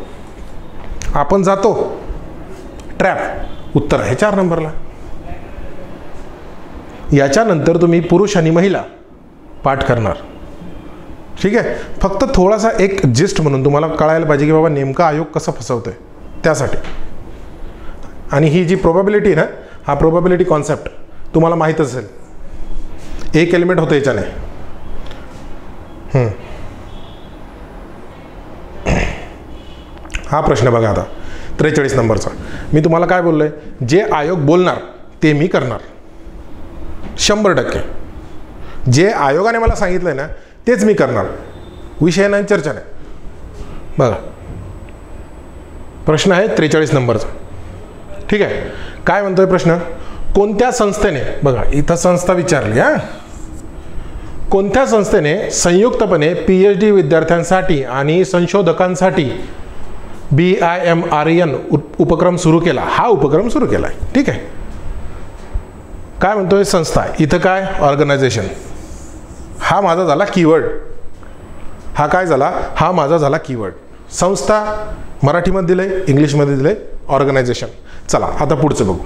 आपण जातो ट्रॅप, उत्तर आहे 4 नंबरला. याच्यानंतर तुम्ही पुरुष आणि महिला पाठ करणार. ठीक आहे. फक्त थोडासा एक जिस्ट म्हणून तुम्हाला कळायला पाहिजे की बाबा नेमका आयोग कसं फसवतोय त्यासाठी. आणि ही जी प्रोबॅबिलिटी ना, हा प्रोबॅबिलिटी कॉन्सेप्ट तुम्हाला माहीत असेल. एक एलिमेंट होतं याच्याने. हा प्रश्न बघा आता 43 नंबरचा. मी तुम्हाला काय बोललोय, जे आयोग बोलणार ते मी करणार 100%. जे आयोगाने मला सांगितलंय ना तेच मी करणार. विषय नाही, चर्चा नाही. बघा, प्रश्न आहे 43 नंबरचा. ठीक आहे. काय म्हणतोय प्रश्न? कोणत्या संस्थेने, बघा इथं संस्था विचारली, कोणत्या संस्थेने संयुक्तपणे PhD विद्यार्थ्यांसाठी आणि संशोधकांसाठी BIMREN उपक्रम सुरू केला? हा उपक्रम सुरू केला आहे. ठीक आहे. काय म्हणतोय? संस्था. इथं काय? ऑर्गनायझेशन. हा माझा झाला कीवर्ड. हा काय झाला? हा माझा झाला कीवर्ड. संस्था मराठीमध्ये दिलंय, इंग्लिशमध्ये दिलंय ऑर्गनायझेशन. चला आता पुढचं बघू.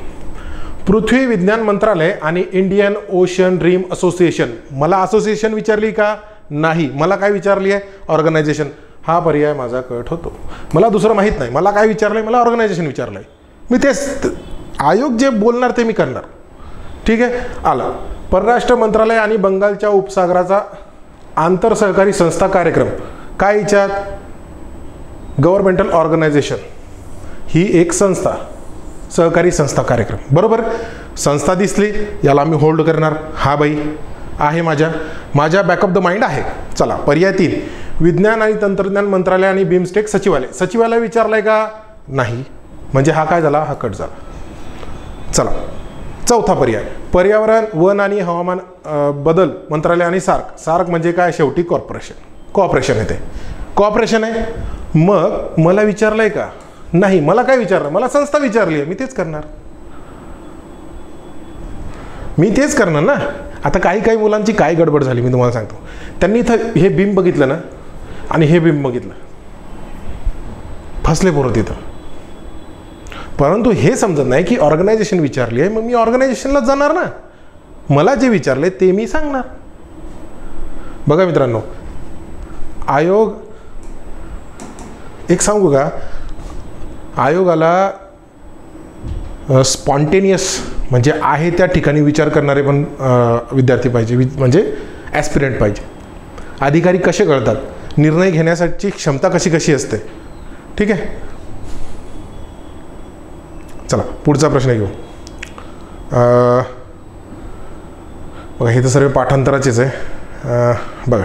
पृथ्वी विज्ञान मंत्रालय आणि इंडियन ओशन ड्रीम असोसिएशन. मला असोसिएशन विचारली का? नाही. मला काय विचारली आहे? ऑर्गनायझेशन. हा पर्याय माझा कट होतो. मला दुसरं माहीत नाही. मला काय विचारलंय? मला ऑर्गनायझेशन विचारलंय. मी तेच, आयोग जे बोलणार ते मी करणार. ठीक आहे. आला. परराष्ट्र मंत्रालय आणि बंगालच्या उपसागराचा आंतर सहकारी संस्था कार्यक्रम. काय विचार? Governmental organisation. ही एक संस्था, सहकारी संस्था कार्यक्रम. बरोबर. संस्था दिसली, याला मी होल्ड करणार. हा बाई आहे माझ्या बॅक ऑफ द माइंड आहे. चला पर्याय 3. विज्ञान आणि तंत्रज्ञान मंत्रालय आणि बिमस्टेक सचिवालय. सचिवालय विचारलंय का? नाही. म्हणजे हा काय झाला? हा कट झाला. चला चौथा पर्याय. पर्यावरण, वन आणि हवामान बदल मंत्रालय आणि सार्क. सार्क म्हणजे काय? शेवटी कॉर्पोरेशन येते. कॉपरेशन आहे. मग मला विचारलं आहे का? नाही. मला काय विचारलं? मला संस्था विचारली आहे, मी तेच करणार. ना. आता काही मुलांची काय गडबड झाली मी तुम्हाला सांगतो. त्यांनी इथं हे बीम बघितलं ना आणि हे बीम बघितलं, फसले पोरं तिथं. परंतु हे समजत नाही की ऑर्गनायझेशन विचारली आहे, मग मी ऑर्गनायझेशनला जाणार ना. मला जे विचारले ते मी सांगणार. बघा मित्रांनो, आयोग एक सांगू का, आयोगाला स्पॉन्टेनियस म्हणजे आहे त्या ठिकाणी विचार करणारे पण विद्यार्थी पाहिजे, म्हणजे ॲस्पिरंट पाहिजे. अधिकारी कसे कळतात, निर्णय घेण्यासाठी क्षमता कशी असते. ठीक आहे, चला पुढचा प्रश्न घेऊ. बघा हे तर सर्व पाठांतराचेच आहे. बघा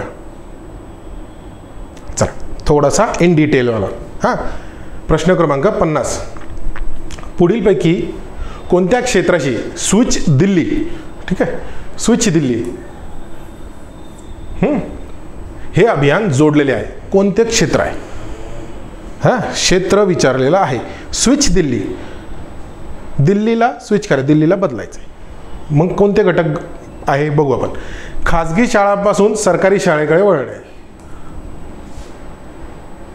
चला थोडासा इन डिटेलवाला. हां, प्रश्न क्रमांक 50. पुढीलपैकी कोणत्या क्षेत्राशी स्विच दिल्ली, ठीक आहे, स्विच दिल्ली हे अभियान जोडलेले आहे? कोणते क्षेत्र आहे? हां, क्षेत्र विचारलेलं आहे. स्विच दिल्ली, दिल्लीला स्विच करा, दिल्लीला बदलायचं आहे. मग कोणते घटक आहे बघू आपण. खाजगी शाळांपासून सरकारी शाळेकडे वळणे.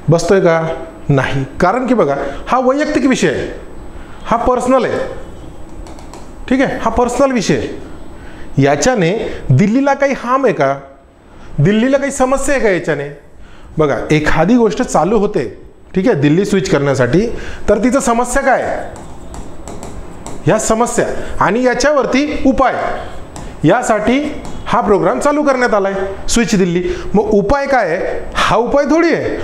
बसतोय का? नाही. कारण की बघा हा वैयक्तिक विषय आहे, हा पर्सनल आहे. ठीक आहे, हा पर्सनल विषय आहे. याच्याने दिल्लीला काही हार्म आहे का? दिल्लीला काही समस्या आहे का याच्याने? बघा एखादी गोष्ट चालू होते, ठीक आहे, दिल्ली स्विच करण्यासाठी, तर तिचं समस्या काय आहे? ह्या समस्या आणि याच्यावरती उपाय, यासाठी हा प्रोग्राम चालू करण्यात आलाय स्विच दिल्ली. मग उपाय काय आहे? हा उपाय थोडी आहे,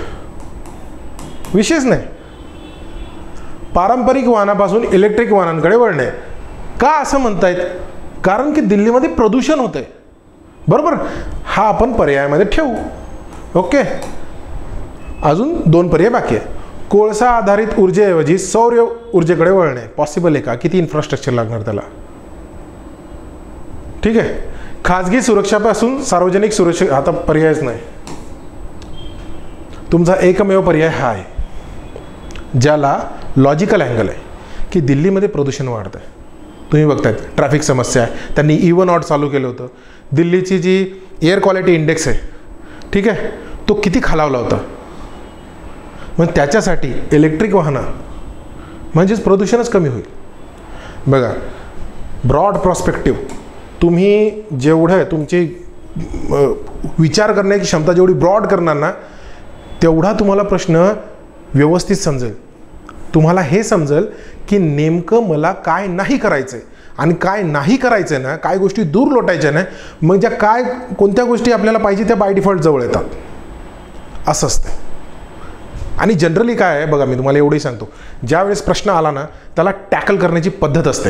विशेष नाही. पारंपरिक वाहनापासून इलेक्ट्रिक वाहनांकडे वळणे. का असं म्हणतायत? कारण की दिल्लीमध्ये प्रदूषण होतंय. बरोबर, हा आपण पर्यायामध्ये ठेवू. ओके, अजून 2 पर्याय बाकी आहे. कोळसा आधारित ऊर्जेऐवजी सौर ऊर्जेकडे वळणे पॉसिबल आहे का? किती इन्फ्रास्ट्रक्चर लागणार त्याला? ठीक आहे. खाजगी सुरक्षापासून सार्वजनिक सुरक्षा, आता पर्यायच नाही. तुमचा एकमेव पर्याय हा आहे, ज्याला लॉजिकल अँगल आहे की दिल्लीमध्ये प्रदूषण वाढतं आहे. तुम्ही बघतायत ट्रॅफिक समस्या आहे. त्यांनी इव्हन ऑड चालू केलं होतं. दिल्लीची जी एअर क्वालिटी इंडेक्स आहे, ठीक आहे, तो किती खालावला होता. मग त्याच्यासाठी इलेक्ट्रिक वाहनं म्हणजेच प्रदूषणच कमी होईल. बघा ब्रॉड प्रॉस्पेक्टिव्ह, तुम्ही जेवढं तुमची विचार करण्याची क्षमता जेवढी ब्रॉड करणार ना, तेवढा तुम्हाला प्रश्न व्यवस्थित समजेल. तुम्हाला हे समजेल की नेमकं मला काय नाही करायचं आहे आणि काय नाही करायचं आहे ना, काय गोष्टी दूर लोटायच्या नाही, मग ज्या काय कोणत्या गोष्टी आपल्याला पाहिजे त्या बाय डिफॉल्ट जवळ येतात, असं असतं. आणि जनरली काय आहे बघा, मी तुम्हाला एवढंही सांगतो, ज्यावेळेस प्रश्न आला ना त्याला टॅकल करण्याची पद्धत असते.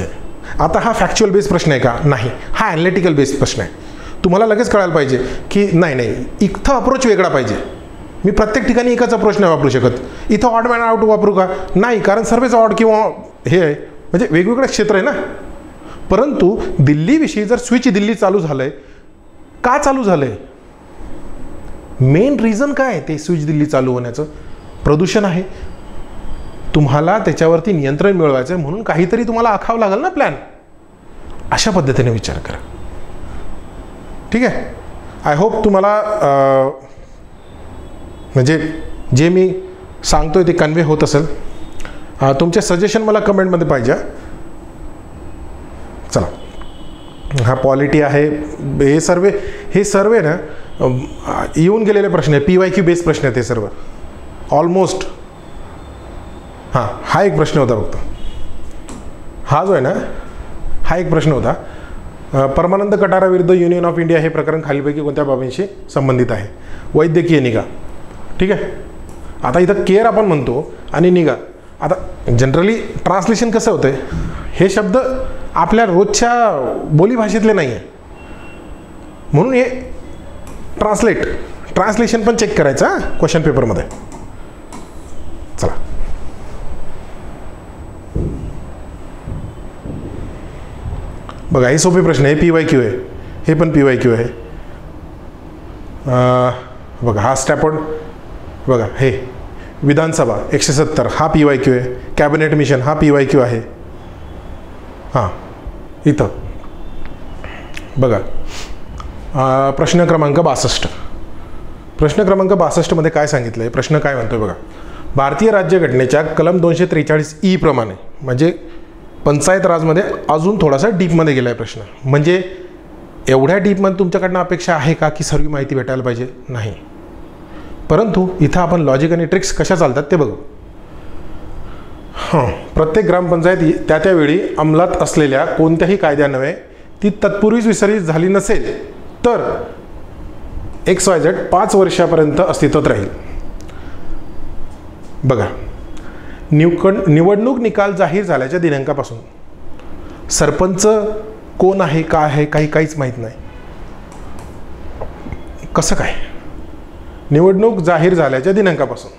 आता हा फॅक्च्युअल बेस्ड प्रश्न आहे का? नाही. हा ॲनालिटिकल बेस्ड प्रश्न आहे. तुम्हाला लगेच कळायला पाहिजे की नाही इथं अप्रोच वेगळा पाहिजे. मी प्रत्येक ठिकाणी एकच अप्रोच नाही वापरू शकत. इथं ऑड मॅन आउट वापरू का? नाही, कारण सर्वच ऑड किंवा हे आहे, म्हणजे वेगवेगळं क्षेत्र आहे ना. परंतु दिल्लीविषयी जर स्विच दिल्ली चालू झालंय, का चालू झालंय? मेन रिझन काय आहे ते स्विच दिल्ली चालू होण्याचं? प्रदूषण आहे. तुम्हाला त्याच्यावरती नियंत्रण मिळवायचं आहे, म्हणून काहीतरी तुम्हाला आखावं लागेल ना प्लॅन. अशा पद्धतीने विचार करा. ठीक आहे. आय होप तुम्हाला म्हणजे जे मी सांगतोय ते कन्वे होत असेल. तुमचे सजेशन मला कमेंटमध्ये पाहिजे. चला, हा पॉलिटी आहे, हे सर्व ना येऊन गेलेले प्रश्न आहे, PYQ बेस्ड प्रश्न आहेत हे सर्व ऑलमोस्ट. हां, हा एक प्रश्न होता फक्त. हा जो आहे ना, हा एक प्रश्न होता. परमानंद कटारा विरुद्ध युनियन ऑफ इंडिया हे प्रकरण खालीलपैकी कोणत्या बाबींशी संबंधित आहे? वैद्यकीय निगा. ठीक आहे. आता इथं केअर आपण म्हणतो आणि निगा. आता जनरली ट्रान्सलेशन कसं होतं, हे शब्द आपल्या रोजच्या बोलीभाषेतले नाही आहे, म्हणून हे ट्रान्सलेशन पण चेक करायचं हां क्वेश्चन पेपरमध्ये. चला, बघा हे सोपे प्रश्न आहे. PYQ आहे, हे पण PYQ आहे. बघा हा स्टॅफोर्ड बघा हे विधानसभा 170 हा PYQ आहे, कॅबिनेट मिशन हा PYQ आहे. हां इथं बघा प्रश्न क्रमांक 62. प्रश्न क्रमांक 62 मध्ये काय सांगितलं आहे, प्रश्न काय म्हणतोय बघा. भारतीय राज्यघटनेच्या कलम 243E प्रमाणे, म्हणजे पंचायत राजमध्ये अजून थोडासा डीपमध्ये गेला आहे प्रश्न. म्हणजे एवढ्या डीपमध्ये तुमच्याकडनं अपेक्षा आहे का की सर्व माहिती भेटायला पाहिजे, नाही. परंतु इथं आपण लॉजिक आणि ट्रिक्स कशा चालतात ते बघू. प्रत्येक ग्रामपंचायत त्यावेळी अंमलात असलेल्या कोणत्याही कायद्यान्वये ती तत्पूर्वीच विसर्जित झाली नसेल तर XYZ 5 वर्षापर्यंत अस्तित्वात राहील. बघा निवडणूक निकाल जाहीर झाल्याच्या दिनांकापासून सरपंच कोण आहे, काय आहे, काहीच माहीत नाही. कसं काय? निवडणूक जाहीर झाल्याच्या दिनांकापासून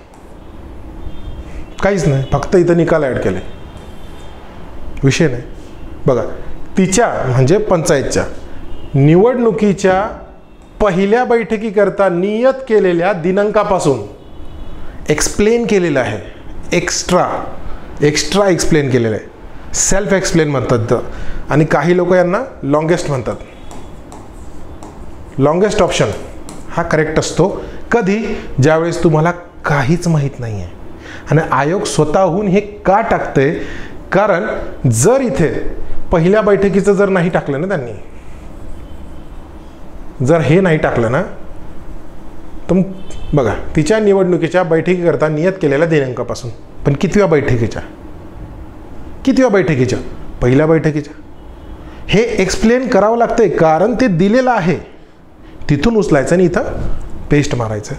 काहीच नाही, फक्त इथं निकाल ॲड केले, विषय नाही. बघा तिच्या म्हणजे पंचायतच्या निवडणुकीच्या पहिल्या बैठकीकरता नियत केलेल्या दिनांकापासून एक्सप्लेन केलेलं आहे. एक्स्ट्रा एक्सप्लेन केलेलं आहे. सेल्फ एक्सप्लेन म्हणतात आणि काही लोक यांना लॉंगेस्ट म्हणतात. लॉंगेस्ट ऑप्शन हा करेक्ट असतो. कधी? ज्यावेळेस तुम्हाला काहीच माहीत नाही आहे. आणि आयोग स्वतःहून हे का टाकते? कारण जर इथे पहिल्या बैठकीचं जर नाही टाकलं ना त्यांनी, जर हे नाही टाकलं ना, तर बघा तिच्या निवडणुकीच्या बैठकीकरता नियत केलेल्या दिनांकापासून, पण कितव्या बैठकीच्या? पहिल्या बैठकीच्या. हे एक्सप्लेन करावं लागतंय कारण ते दिलेलं आहे. तिथून उचलायचं आणि इथं पेस्ट मारायचं.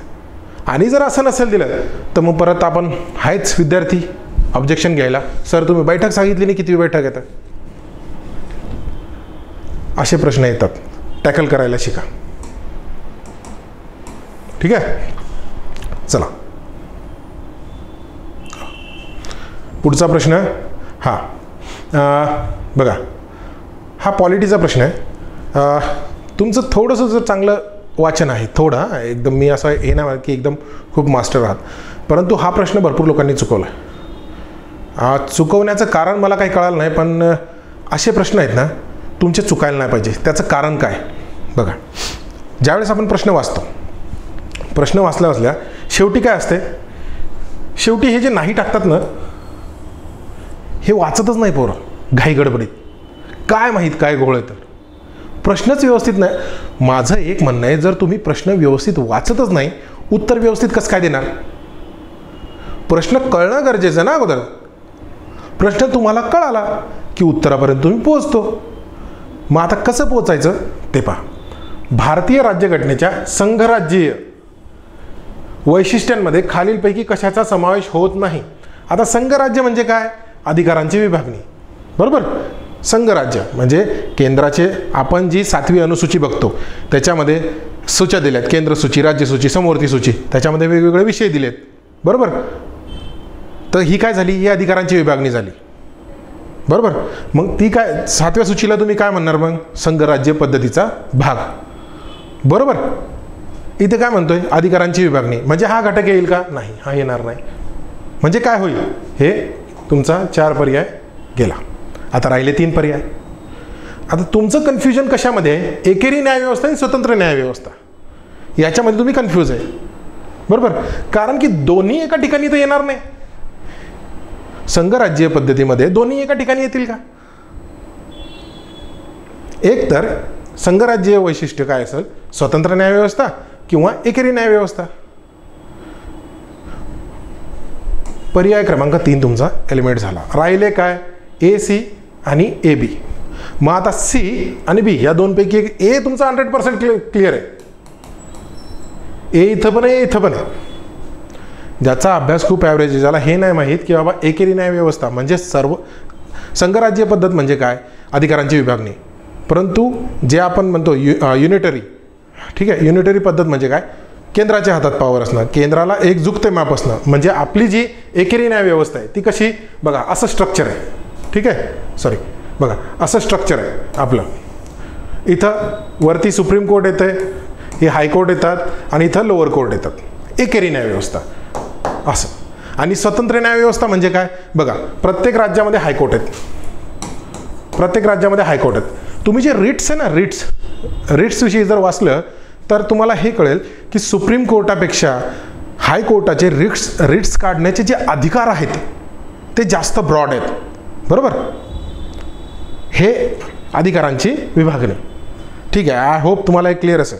आणि जर असं नसेल दिलं तर मग परत आपण आहेच विद्यार्थी ऑब्जेक्शन घ्यायला, सर तुम्ही बैठक सांगितली नाही, किती बैठक येतात? असे प्रश्न येतात. टॅकल करायला शिका. ठीक आहे, चला पुढचा प्रश्न. हा बघा हा पॉलिटीचा प्रश्न आहे. तुमचं थोडंसं जर चांगलं वाचन आहे, थोडं एकदम, मी असं हे नाही की एकदम खूप मास्टर आहात, परंतु हा प्रश्न भरपूर लोकांनी चुकवला आहे. चुकवण्याचं कारण मला काही कळालं नाही, पण असे प्रश्न आहेत ना तुमचे चुकायला नाही पाहिजे. त्याचं कारण काय? बघा ज्यावेळेस आपण प्रश्न वाचतो, प्रश्न वाचल्या शेवटी काय असते, शेवटी हे जे नाही टाकतात ना हे वाचतच नाही पोरं घाई गडबडीत. काय माहीत काय घोळ येतं, प्रश्नच व्यवस्थित नाही. माझं एक म्हणणं आहे, जर तुम्ही प्रश्न व्यवस्थित वाचतच नाही, उत्तर व्यवस्थित कसं काय देणार? प्रश्न कळणं गरजेचं ना अगोदर. प्रश्न तुम्हाला कळाला की उत्तरापर्यंत तुम्ही पोहोचतो. मग आता कसं पोहोचायचं ते पहा. भारतीय राज्यघटनेच्या संघराज्यीय वैशिष्ट्यांमध्ये खालीलपैकी कशाचा समावेश होत नाही? आता संघराज्य म्हणजे काय? अधिकारांची विभागणी, बरोबर. संघराज्य म्हणजे केंद्राचे, आपण जी 7वी अनुसूची बघतो त्याच्यामध्ये सूच्या दिल्यात, केंद्र सूची, राज्य सूची, समवर्ती सूची, त्याच्यामध्ये वेगवेगळे विषय दिलेत, बरोबर. तर ही काय झाली? ही अधिकारांची विभागणी झाली, बरोबर. मग ती काय 7व्या सूचीला तुम्ही काय म्हणणार? मग संघराज्य पद्धतीचा भाग, बरोबर. इथे काय म्हणतोय? अधिकारांची विभागणी. म्हणजे हा घटक येईल का? नाही, हा येणार नाही. म्हणजे काय होईल? हे तुमचा 4 पर्याय गेला. आता राहिले 3 पर्याय. आता तुमचं कन्फ्युजन कशामध्ये आहे? एकेरी न्यायव्यवस्था आणि स्वतंत्र न्यायव्यवस्था याच्यामध्ये तुम्ही कन्फ्यूज आहे, बरोबर. कारण की दोन्ही एका ठिकाणी तर येणार नाही. संघराज्य पद्धतीमध्ये दोन्ही एका ठिकाणी येतील का? एक तर संघराज्य वैशिष्ट्य काय असेल? स्वतंत्र न्यायव्यवस्था किंवा एकेरी न्यायव्यवस्था. पर्याय क्रमांक 3 तुमचा एलिमिनेट झाला. राहिले काय? A, C आणि A, B. मग आता C आणि B या दोनपैकी एक. A तुमचा 100% क्लिअर आहे. A इथं पण आहे, इथं पण आहे. ज्याचा अभ्यास खूप ॲव्हरेज आहे, ज्याला हे नाही माहीत की बाबा एकेरी न्यायव्यवस्था म्हणजे सर्व संघराज्य पद्धत म्हणजे काय? अधिकारांची विभागणी. परंतु जे आपण म्हणतो युनिटरी, ठीक आहे, युनिटरी पद्धत म्हणजे काय? केंद्राच्या हातात पॉवर असणं, केंद्राला एक जुकते माप असणं. म्हणजे आपली जी एकेरी न्यायव्यवस्था आहे ती कशी? बघा असं स्ट्रक्चर आहे, ठीक आहे, सॉरी, बघा असं स्ट्रक्चर आहे आपलं. इथं वरती सुप्रीम कोर्ट येते, हे हायकोर्ट येतात आणि इथं लोअर कोर्ट येतात. एकेरी न्यायव्यवस्था असं. आणि स्वतंत्र न्यायव्यवस्था म्हणजे काय बघा, प्रत्येक राज्यामध्ये हायकोर्ट आहेत, प्रत्येक राज्यामध्ये हायकोर्ट आहेत. तुम्ही जे रिट्स आहे ना, रिट्सविषयी जर वाचलं तर तुम्हाला हे कळेल की सुप्रीम कोर्टापेक्षा हायकोर्टाचे रिट्स काढण्याचे जे अधिकार आहेत ते जास्त ब्रॉड आहेत, बरोबर. हे अधिकारांची विभागणी. ठीक आहे, आय होप तुम्हाला एक क्लिअर असेल.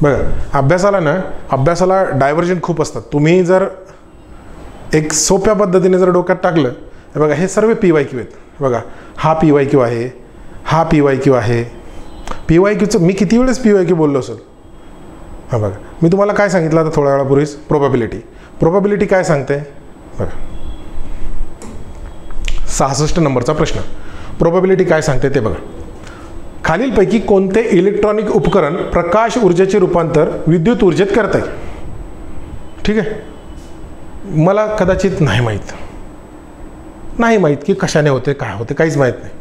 बघा, अभ्यासाला डायव्हर्जन खूप असतात. तुम्ही जर एक सोप्या पद्धतीने जर डोक्यात टाकलं, बघा हे सर्व PYQ आहेत. बघा हा PYQ आहे, हा PYQ आहे. PYQचं मी किती वेळेस PYQ बोललो असेल. हां बघा, मी तुम्हाला काय सांगितलं आता थोड्या वेळापूर्वीच, प्रोबॅबिलिटी काय सांगते बघा. 66 नंबरचा प्रश्न, प्रोबॅबिलिटी काय सांगते ते बघा. खालीलपैकी कोणते इलेक्ट्रॉनिक उपकरण प्रकाश ऊर्जेचे रूपांतर विद्युत ऊर्जेत करते. ठीक आहे, मला कदाचित नाही माहीत की कशाने होते, काय होते, काहीच माहीत नाही.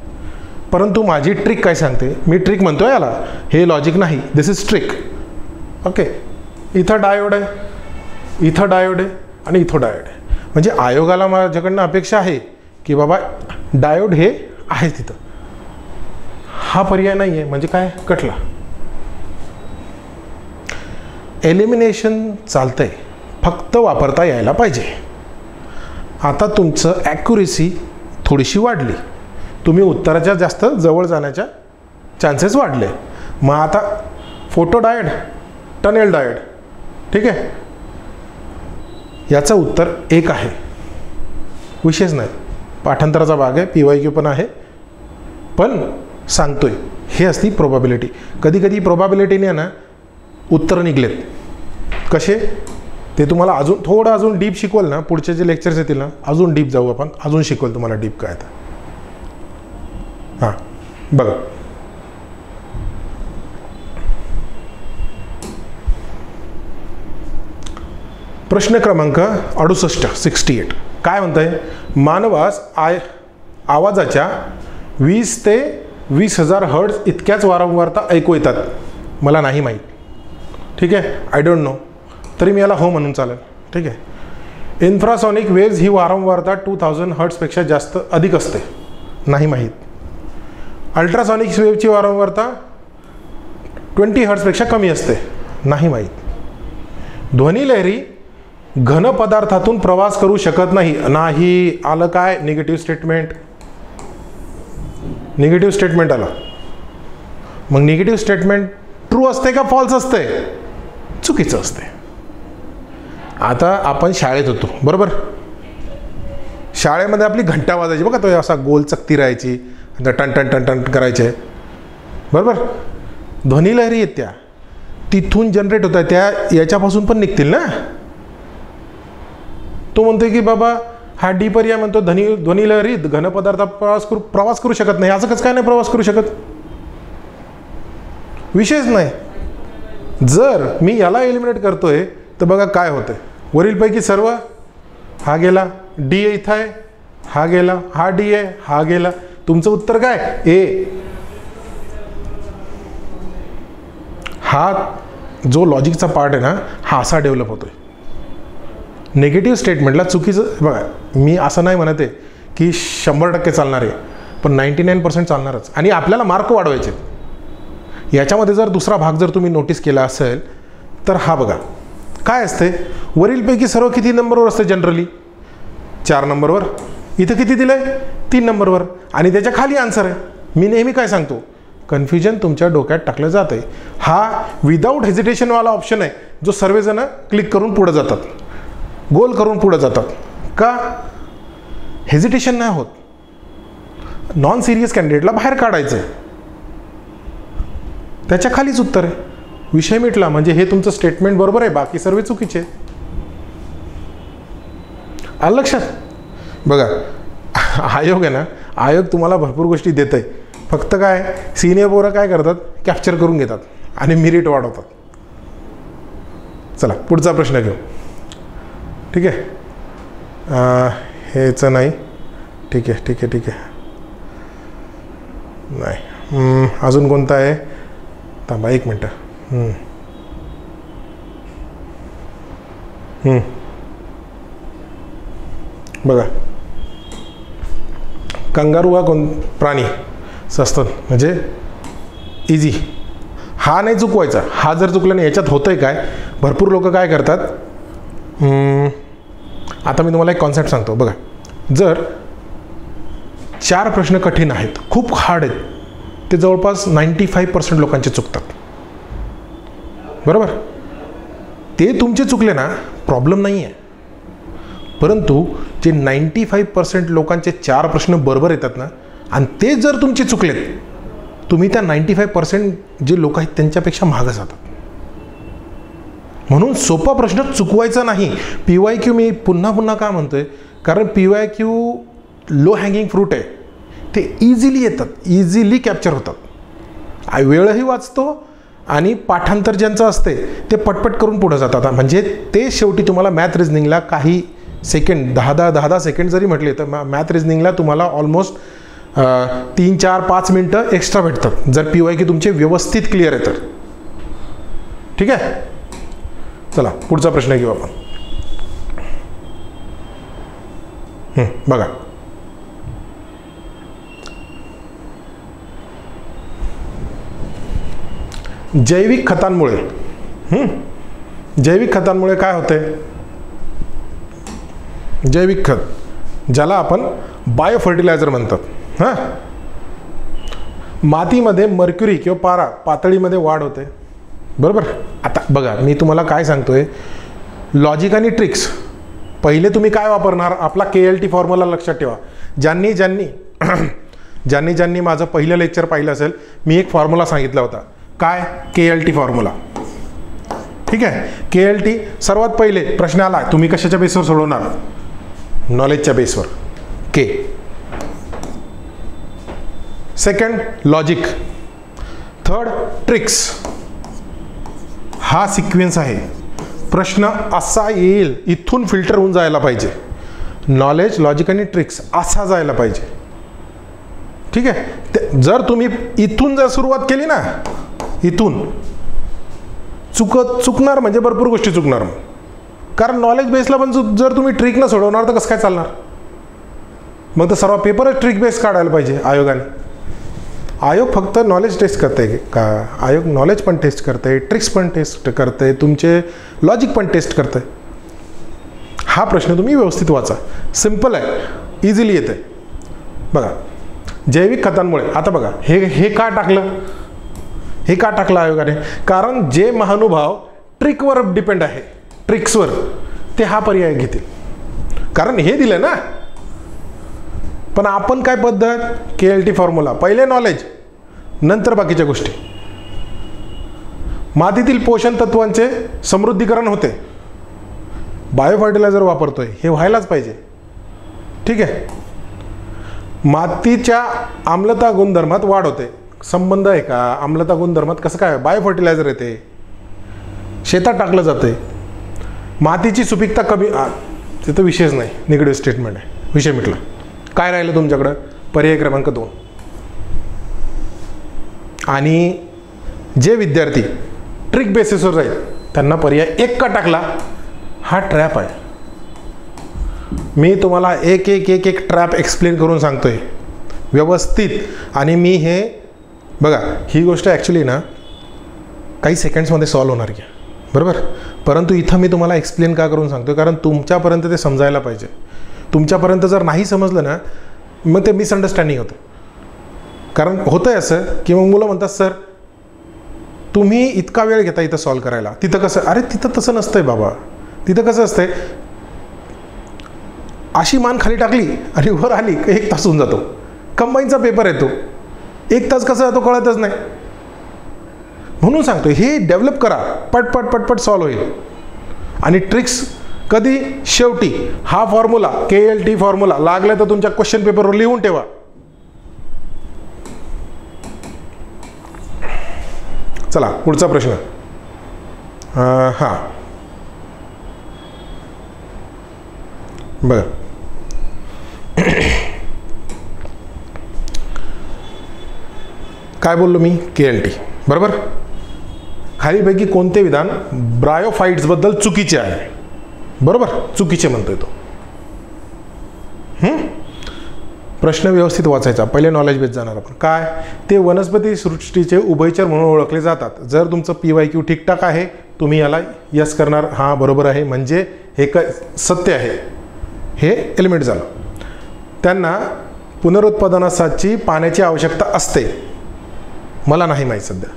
परंतु माझी ट्रिक काय सांगते, मी ट्रिक म्हणतोय याला, हे लॉजिक नाही, दिस इज ट्रिक. ओके, इथं डायोड आहे, इथं डायोड आहे आणि इथं डायोड आहे. म्हणजे आयोगाला माझ्याकडनं अपेक्षा आहे की बाबा डायोड हे आहे तिथं, हा पर्याय नाही आहे म्हणजे काय, कटला. एलिमिनेशन चालतंय, फक्त वापरता यायला पाहिजे. आता तुमचं ॲक्युरेसी थोडीशी वाढली, तुम्ही उत्तराच्या जास्त जवळ जाण्याच्या चान्सेस वाढले. मग आता फोटो डायोड, टनेल डायोड, ठीक आहे, याचं उत्तर 1 आहे, विशेष नाही. पाठांतराचा भाग आहे, PYQ पण आहे, पण सांगतोय हे असती प्रोबॅबिलिटी. कधी कधी प्रोबॅबिलिटीने ना उत्तर निघलेत कसे ते तुम्हाला अजून डीप शिकवल ना, पुढचे जे लेक्चर्स येतील ना, अजून डीप जाऊ आपण, अजून शिकवल तुम्हाला डीप काय. हां बघा, प्रश्न क्रमांक 68 काय म्हणतंय, मानवास आवाजाच्या 20 ते 20,000 हर्ट्झ इतक्याच वारंवारता ऐकू येतात. मला नाही माहीत, ठीक आहे, आय डोंट नो, तरी मी याला हो म्हणून चालेल. ठीक आहे, इन्फ्रासॉनिक वेव्ज ही वारंवारता 2000 हर्ट्झपेक्षा जास्त अधिक असते. नाही माहीत. अल्ट्रासॉनिक वेव्हची वारंवारता 20 हर्ट्झपेक्षा कमी असते. नाही माहीत. ध्वनिलहरी घन पदार्थातून प्रवास करू शकत नाही. आलं काय, निगेटिव्ह स्टेटमेंट आलं. मग निगेटिव्ह स्टेटमेंट ट्रू असते का फॉल्स असते, चुकीचं असते. आता आपण शाळेत होतो, बरोबर. शाळेमध्ये आपली घंटा वाजायची बघा, तो असा गोल चकती राहायची, टन टन टन टन करायचे, बरोबर. ध्वनिलहरी आहेत त्या तिथून जनरेट होत आहेत, त्या याच्यापासून पण निघतील ना. तो म्हणतोय की बाबा हा डी पर्याय म्हणतो ध्वनिलहरी घन पदार्थ प्रवास करू शकत नाही. असं कसं काय नाही प्रवास करू शकत, विशेष नाही. जर मी याला एलिमिनेट करतोय तर बघा काय होतंय, वरीलपैकी सर्व, हा गेला, डी इथं आहे, हा गेला, हा डी आहे, हा गेला. तुमचं उत्तर काय, ए. हा जो लॉजिकचा पार्ट आहे ना, हा असा डेव्हलप होतोय. निगेटिव्ह स्टेटमेंटला चुकीचं, बघा मी असं नाही म्हणत आहे की 100% चालणार आहे, पण 99% चालणारच. आणि आपल्याला मार्क वाढवायचे. याच्यामध्ये जर दुसरा भाग जर तुम्ही नोटीस केला असेल तर हा बघा काय असते, वरीलपैकी सर्व किती नंबरवर असते जनरली, 4 नंबरवर. इथं किती दिलंय, 3 नंबरवर, आणि त्याच्या खाली आन्सर आहे. मी नेहमी काय सांगतो, कन्फ्युजन तुमच्या डोक्यात टाकलं जात आहे. हा विदाऊट हेजिटेशनवाला ऑप्शन आहे, जो सर्वजण क्लिक करून पुढे जातात, गोल करून पुढे जातात. का, हेजिटेशन नाही होत. नॉन सिरियस कॅन्डिडेटला बाहेर काढायचं आहे, त्याच्या खालीच उत्तर आहे, विषय मिटला. म्हणजे हे तुमचं स्टेटमेंट बरोबर आहे, बाकी सर्व चुकीचे. आलं लक्षात. बघा आयोग आहे ना, आयोग तुम्हाला भरपूर गोष्टी देत आहे, फक्त काय सिनियर पोरं काय करतात, कॅप्चर करून घेतात आणि मेरिट वाढवतात. चला पुढचा प्रश्न घेऊ. ठीक आहे, हेचं नाही, ठीक आहे नाही. अजून कोणता आहे, थांबा 1 मिनटं. बघा, कंगारू हा कोण प्राणी सस्तन, म्हणजे इझी. हा नाही चुकवायचा. हा जर चुकला नाही, याच्यात होतंय काय, भरपूर लोक काय करतात. आता मी तुम्हाला एक कॉन्सेप्ट सांगतो. बघा, जर 4 प्रश्न कठीण आहेत, खूप हार्ड आहेत, ते जवळपास 95% लोकांचे चुकतात. बरोबर. ते तुमचे चुकले ना, प्रॉब्लेम नाही आहे. परंतु जे 95% लोकांचे 4 प्रश्न बरोबर येतात ना, आणि ते जर तुमचे चुकलेत, तुम्ही त्या 95% जे लोक आहेत त्यांच्यापेक्षा मागं जातात. म्हणून सोपा प्रश्न चुकवायचा नाही. PYQ मी पुन्हा पुन्हा का म्हणतोय, कारण PYQ लो हँगिंग फ्रूट आहे. ते इझिली येतात, इझिली कॅप्चर होतात, वेळही वाचतो, आणि पाठांतर ज्यांचं असते ते पटपट करून पुढे जातात. म्हणजे ते शेवटी तुम्हाला मॅथ रिझनिंगला काही सेकंड, 10 सेकंड जरी म्हटले, तर मॅथ रिझनिंगला तुम्हाला ऑलमोस्ट 3, 4, 5 मिनटं एक्स्ट्रा भेटतात, जर PYQ तुमचे व्यवस्थित क्लिअर आहे तर. ठीक आहे. चला पुढचा प्रश्न घेऊ आपण. बघा, जैविक खतांमुळे काय होते. जैविक खत, ज्याला आपण बायो फर्टिलायझर म्हणतात. मातीमध्ये मर्क्युरी किंवा पारा पातळीमध्ये वाढ होते. बरोबर. आता बघा, मी तुम्हाला काय सांगतोय, लॉजिक आणि ट्रिक्स. पहिले तुम्ही काय वापरणार, आपला KLT फॉर्म्युला लक्षात ठेवा. ज्यांनी माझं पहिलं लेक्चर पाहिलं असेल, मी एक फॉर्म्युला सांगितला होता. काय, KLT फॉर्म्युला. ठीक आहे. KLT सर्वात पहिले प्रश्न आला, तुम्ही कशाच्या बेसवर सोडवणार, नॉलेजच्या बेसवर, K. Second logic, third tricks. हा सिक्वेन्स आहे. प्रश्न असा येईल, इथून फिल्टर होऊन जायला पाहिजे. नॉलेज, लॉजिक आणि ट्रिक्स असा जायला पाहिजे. ठीक आहे. जर तुम्ही इथून जर सुरुवात केली ना, इथून चुकणार, म्हणजे भरपूर गोष्टी चुकणार. कारण नॉलेज बेसला पण जर तुम्ही ट्रिक न सोडवणार तर कसं काय चालणार. मग तर सर्व पेपरच ट्रिक बेस काढायला पाहिजे आयोगाने. आयोग फक्त नॉलेज टेस्ट करते का, आयोग नॉलेज पण टेस्ट करते, ट्रिक्स पण टेस्ट करते, तुमचे लॉजिक पण टेस्ट करते. हा प्रश्न तुम्ही व्यवस्थित वाचा. सिंपल आहे, इझिली येते. बघा, जैविक खतांमुळे. आता बघा, हे का टाकलं, हे का टाकलं आयोगाने, कारण जे महानुभाव ट्रिकवर डिपेंड आहे, ट्रिक्सवर, ते हा पर्याय घेतील. कारण हे दिलं ना. पण आपण काय पद्धत, KLT फॉर्म्युला, पहिले नॉलेज, नंतर बाकीच्या गोष्टी. मातीतील पोषण तत्वांचे समृद्धीकरण होते, बायो फर्टिलायझर वापरतोय, हे व्हायलाच पाहिजे. ठीक आहे. मातीच्या आम्लता गुणधर्मात वाढ होते, संबंध आहे का, आम्लता गुणधर्मात कसं काय, बायो फर्टिलायझर येते, शेतात टाकलं जाते. मातीची सुपीकता कमी, ते तर विषयच नाही, निगेटिव्ह स्टेटमेंट आहे, विषय मिटला. काय राहिलं तुमच्याकडं, पर्याय क्रमांक 2. आणि जे विद्यार्थी ट्रिक बेसिसवर जाईल त्यांना पर्याय 1 का टाकला, हा ट्रॅप आहे. मी तुम्हाला एक ट्रॅप एक्सप्लेन करून सांगतोय व्यवस्थित. आणि मी हे बघा, ही गोष्ट ॲक्च्युली ना काही सेकंड्समध्ये सॉल्व्ह होणार की, बरोबर. परंतु इथं मी तुम्हाला एक्सप्लेन का करून सांगतो, कारण तुमच्यापर्यंत ते समजायला पाहिजे. तुमच्यापर्यंत जर नाही समजलं ना, मग ते मिसअंडरस्टँडिंग होतं. कारण होतं आहे असं की मग मुलं म्हणतात, सर तुम्ही इतका वेळ घेता इथं सॉल्व्ह करायला, तिथं कसं, अरे तिथं तसं नसतंय बाबा. तिथं कसं असतंय, अशी मान खाली टाकली आणि वर आली 1 तास होऊन जातो. कंबाईनचा पेपर येतो, 1 तास कसं जातो कळतच नाही. म्हणून सांगतो, हे डेव्हलप करा, पटपट सॉल्व्ह होईल. आणि ट्रिक्स कधी, शेवटी. हा फॉर्म्युला, KLT फॉर्म्युला लागलं तर तुमच्या क्वेश्चन पेपरवर लिहून ठेवा. चला पुढचा प्रश्न. हां बघा, काय बोललो मी, KLT बरोबर. खालीपैकी कोणते विधान ब्रायोफाइट्सबद्दल चुकीचे आहे. बरोबर, चुकीचे म्हणतोय तो. प्रश्न व्यवस्थित वाचायचा. पहिले नॉलेज बेस जाणार आपण. काय ते वनस्पती सृष्टीचे उभयचर म्हणून ओळखले जातात. जर तुमचं PYQ ठीकठाक आहे तुम्ही याला यस करणार, हां बरोबर आहे, म्हणजे हे सत्य आहे, हे एलिमेंट झालं. त्यांना पुनरुत्पादनासाठी पाण्याची आवश्यकता असते. मला नाही माहीत सध्या.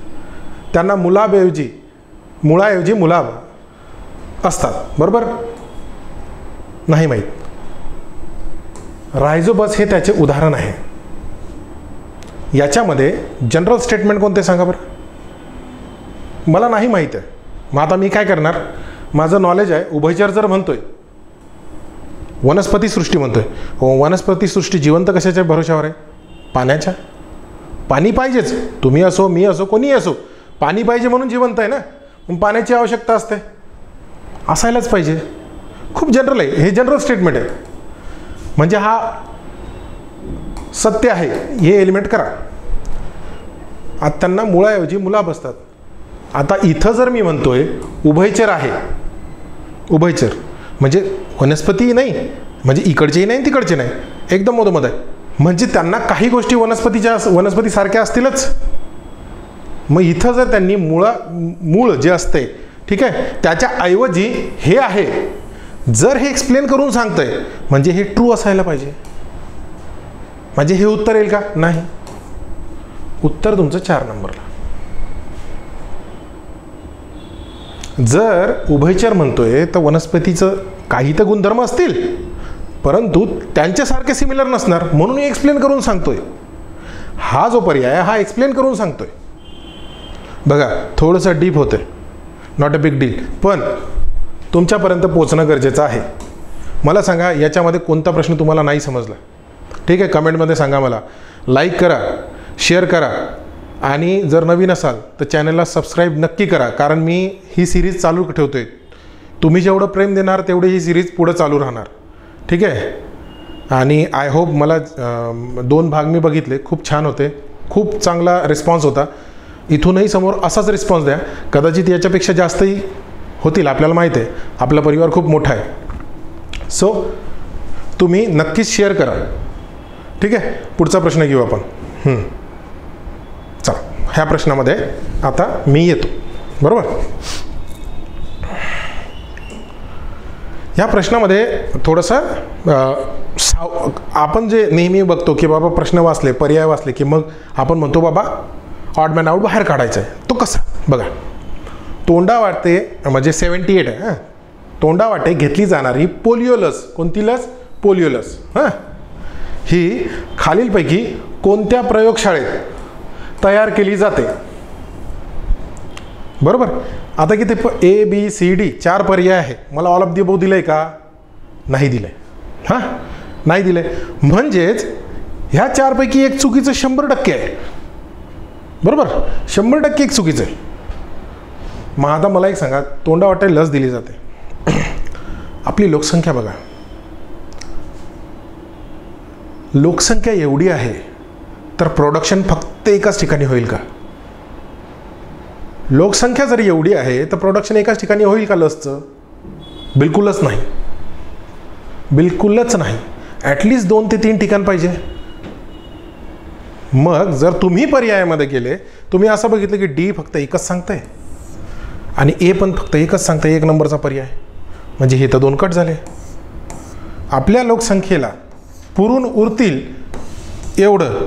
त्यांना मुळाऐवजी मुलाब असतात. बरोबर, नाही माहीत. रायझोबस हे त्याचे उदाहरण आहे. याच्यामध्ये जनरल स्टेटमेंट कोणते सांगा बरं. मला नाही माहीत आहे. मग आता मी काय करणार, माझं नॉलेज आहे उभयचर जर म्हणतोय, वनस्पती सृष्टी म्हणतोय, वनस्पती सृष्टी जिवंत कशाच्या भरोशावर आहे, पाण्याच्या. पाणी पाहिजेच, तुम्ही असो मी असो कोणीही असो, पाणी पाहिजे म्हणून जिवंत आहे ना. मग पाण्याची आवश्यकता असते, असायलाच पाहिजे. खूप जनरल आहे हे, जनरल स्टेटमेंट आहे. म्हणजे हा सत्य आहे, हे एलिमेंट करा. आता त्यांना मुळाऐवजी मुलाब असतात. आता इथं जर मी म्हणतोय उभयचर आहे, उभयचर म्हणजे वनस्पती नाही, म्हणजे इकडचेही नाही तिकडचे नाही, एकदम मधोमध आहे. म्हणजे त्यांना काही गोष्टी वनस्पतीसारख्या असतीलच. मग इथं जर त्यांनी मूळ जे असते, ठीक आहे, त्याच्या ऐवजी हे आहे, जर हे एक्सप्लेन करून सांगतंय म्हणजे हे ट्रू असायला पाहिजे. म्हणजे हे उत्तर येईल का, नाही. उत्तर तुमचं 4 नंबरला. जर उभयचर म्हणतोय तर वनस्पतीचं काही तर गुणधर्म असतील, परंतु त्यांच्यासारखे सिमिलर नसणार, म्हणून एक्सप्लेन करून सांगतोय. हा जो पर्याय हा एक्सप्लेन करून सांगतोय. बघा थोडंसं डीप होतंय, नॉट अ बिग डील, पण तुमच्यापर्यंत पोहोचणं गरजेचं आहे. मला सांगा याच्यामध्ये कोणता प्रश्न तुम्हाला नाही समजला, ठीक आहे, कमेंटमध्ये सांगा मला. लाईक करा, शेअर करा, आणि जर नवीन असाल तर चॅनलला सबस्क्राईब नक्की करा, कारण मी ही सिरीज चालू ठेवतोय. तुम्ही जेवढं प्रेम देणार तेवढी ही सिरीज पुढं चालू राहणार, ठीक आहे. आणि आय होप, मला 2 भाग मी बघितले, खूप छान होते, खूप चांगला रिस्पॉन्स होता. इथूनही समोर असाच रिस्पॉन्स द्या, कदाचित याच्यापेक्षा जास्तही होतील, आपल्याला माहीत आहे आपला परिवार खूप मोठा आहे. सो तुम्ही नक्कीच शेअर करा, ठीक आहे. पुढचा प्रश्न घेऊ आपण. चला, ह्या प्रश्नामध्ये आता मी येतो, बरोबर. ह्या प्रश्नामध्ये थोडंसं आपण जे नेहमी बघतो की बाबा प्रश्न वाचले, पर्याय वाचले की मग आपण म्हणतो बाबा ऑड मॅन आउट बाहेर काढायचा आहे. तो कसा, बघा. तोंडा वाटे म्हणजे 78 आहे. हां, तोंडा वाटे घेतली जाणारी पोलिओ लस, कोणती लस, पोलिओ लस, हां, ही खालीलपैकी कोणत्या प्रयोगशाळेत तयार केली जाते, बरोबर. आता किती ABCD 4 पर्याय आहे. मला ऑल ऑफ दी अबोव दिलंय का, नाही दिलंय. हां, नाही दिलंय, म्हणजेच ह्या 4 पैकी एक चुकीचं 100% आहे, बरोबर. 100% एक चुकीचं आहे. मग आता मला एक सांगा, तोंडा वाटे लस दिली जाते, आपली लोकसंख्या बघा, लोकसंख्या एवढी आहे तर प्रोडक्शन फक्त एकाच ठिकाणी होईल का. लोकसंख्या जर एवढी आहे तर प्रोडक्शन एकाच ठिकाणी होईल का लसचं, बिलकुलच नाही, बिलकुलच नाही. ॲटलिस्ट 2 ते 3 ठिकाण पाहिजे. मग जर तुम्ही पर्यायामध्ये गेले, तुम्ही असं बघितलं की D फक्त एकच सांगताय आणि A पण फक्त एकच सांगताय, 1 नंबरचा पर्याय, म्हणजे हे तर 2 कट झाले. आपल्या लोकसंख्येला पुरून उरतील एवढं,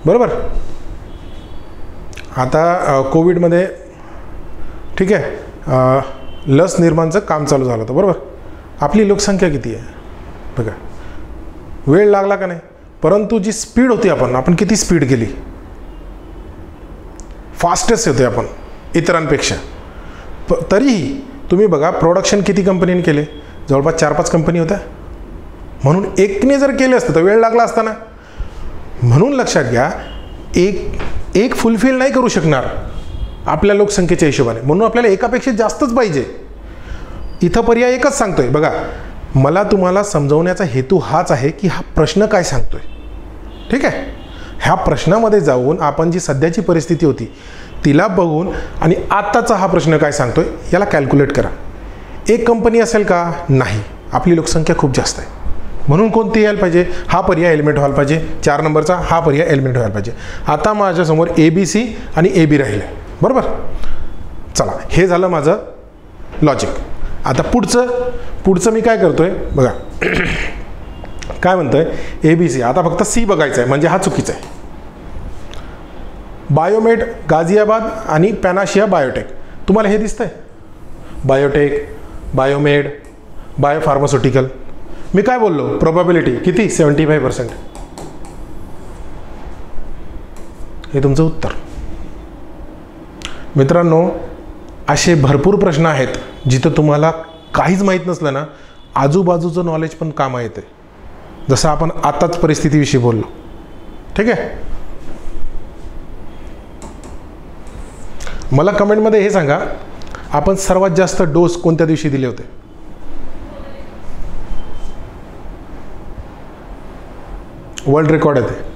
बरोबर. आता कोविडमध्ये, ठीक आहे, लस निर्माणचं काम चालू झालं होतं, बरोबर. आपली लोकसंख्या किती आहे बघा, वेळ लागला का नाही, परंतु जी स्पीड होती, आपण किती स्पीड केली, फास्टेस्ट होते आपण इतरांपेक्षा. तरीही तुम्ही बघा प्रोडक्शन किती कंपनीने केले, जवळपास 4-5 कंपनी होत्या. म्हणून एकने जर केले असतं तर वेळ लागला असता ना. म्हणून लक्षात घ्या, एक फुलफिल नाही करू शकणार आपल्या लोकसंख्येच्या हिशोबाने, म्हणून आपल्याला एकापेक्षा जास्तच पाहिजे. इथं पर्याय एकच सांगतोय बघा. मला तुम्हाला समजवण्याचा हेतू हाच आहे की हा प्रश्न काय सांगतोय, ठीक आहे. ह्या प्रश्नामध्ये जाऊन आपण जी सध्याची परिस्थिती होती तिला बघून आणि आत्ताचा हा प्रश्न काय सांगतोय याला कॅल्क्युलेट करा. एक कंपनी असेल का? नाही, आपली लोकसंख्या खूप जास्त आहे, म्हणून कोणती यायला पाहिजे? हा पर्याय एलिमेंट व्हायला पाहिजे. 4 नंबरचा हा पर्याय एलिमेंट व्हायला पाहिजे. आता माझ्यासमोर ABC आणि AB राहिलं आहे, बरोबर. चला, हे झालं माझं लॉजिक. आता पुढचं मी काय करतोय बघा. काय म्हणतोय? ABC. आता फक्त C बघायचं आहे, म्हणजे हा चुकीचा आहे. बायोमेड गाझियाबाद आणि पॅनाशिया बायोटेक. तुम्हाला हे दिसतंय? Biotech, बायोमेड, biopharmaceutical. मी काय बोललो? प्रोबॅबिलिटी किती? 75%. हे तुमचं उत्तर. मित्रांनो, असे भरपूर प्रश्न आहेत जिथं तुम्हाला काहीच माहीत नसलं ना, आजूबाजूचं नॉलेज पण कामा येते. जसं आपण आताच परिस्थितीविषयी बोललो. ठीक आहे. मला कमेंटमध्ये हे सांगा, आपण सर्वात जास्त डोस कोणत्या दिवशी दिले होते? वर्ल्ड रेकॉर्ड आहे ते.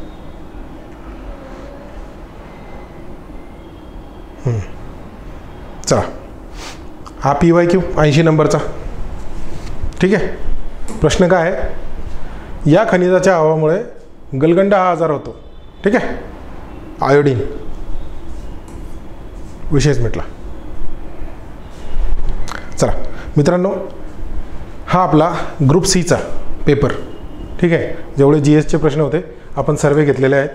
चला, हा PYQ 80 नंबरचा. ठीक आहे. प्रश्न काय आहे? या खनिजाच्या अभावामुळे गलगंडा हा आजार होतो. ठीक आहे. आयोडीन विशेष मिटला. चला मित्रांनो, हा आपला ग्रुप Cचा पेपर. ठीक आहे. जेवढे GSचे प्रश्न होते आपण सर्वे घेतलेले आहेत.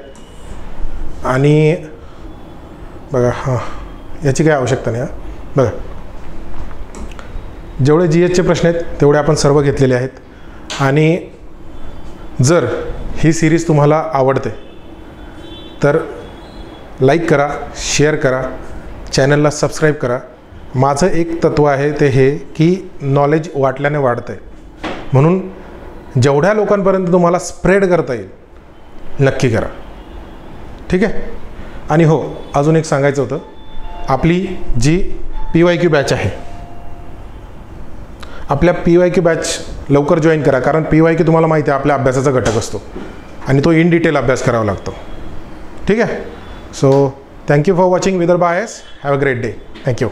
आणि बघा, हां, याची काही आवश्यकता नाही. बघा, जेवढे GSचे प्रश्न आहेत तेवढे आपण सर्व घेतलेले आहेत. आणि जर ही सिरीज तुम्हाला आवडते तर लाईक करा, शेअर करा, चॅनलला सबस्क्राईब करा. माझं एक तत्त्व आहे ते हे की नॉलेज वाटल्याने वाढतं आहे, म्हणून जेवढ्या लोकांपर्यंत तुम्हाला स्प्रेड करता येईल नक्की करा. ठीक आहे. आणि हो, अजून एक सांगायचं होतं, आपली जी PYQ बॅच आहे, आपल्या PYQ बॅच लवकर जॉईन करा. कारण PYQ तुम्हाला माहिती आहे आपल्या अभ्यासाचा घटक असतो आणि तो इन डिटेल अभ्यास करावा लागतो. ठीक आहे. So thank you for watching Vidarbha IAS. Have a great day. Thank you.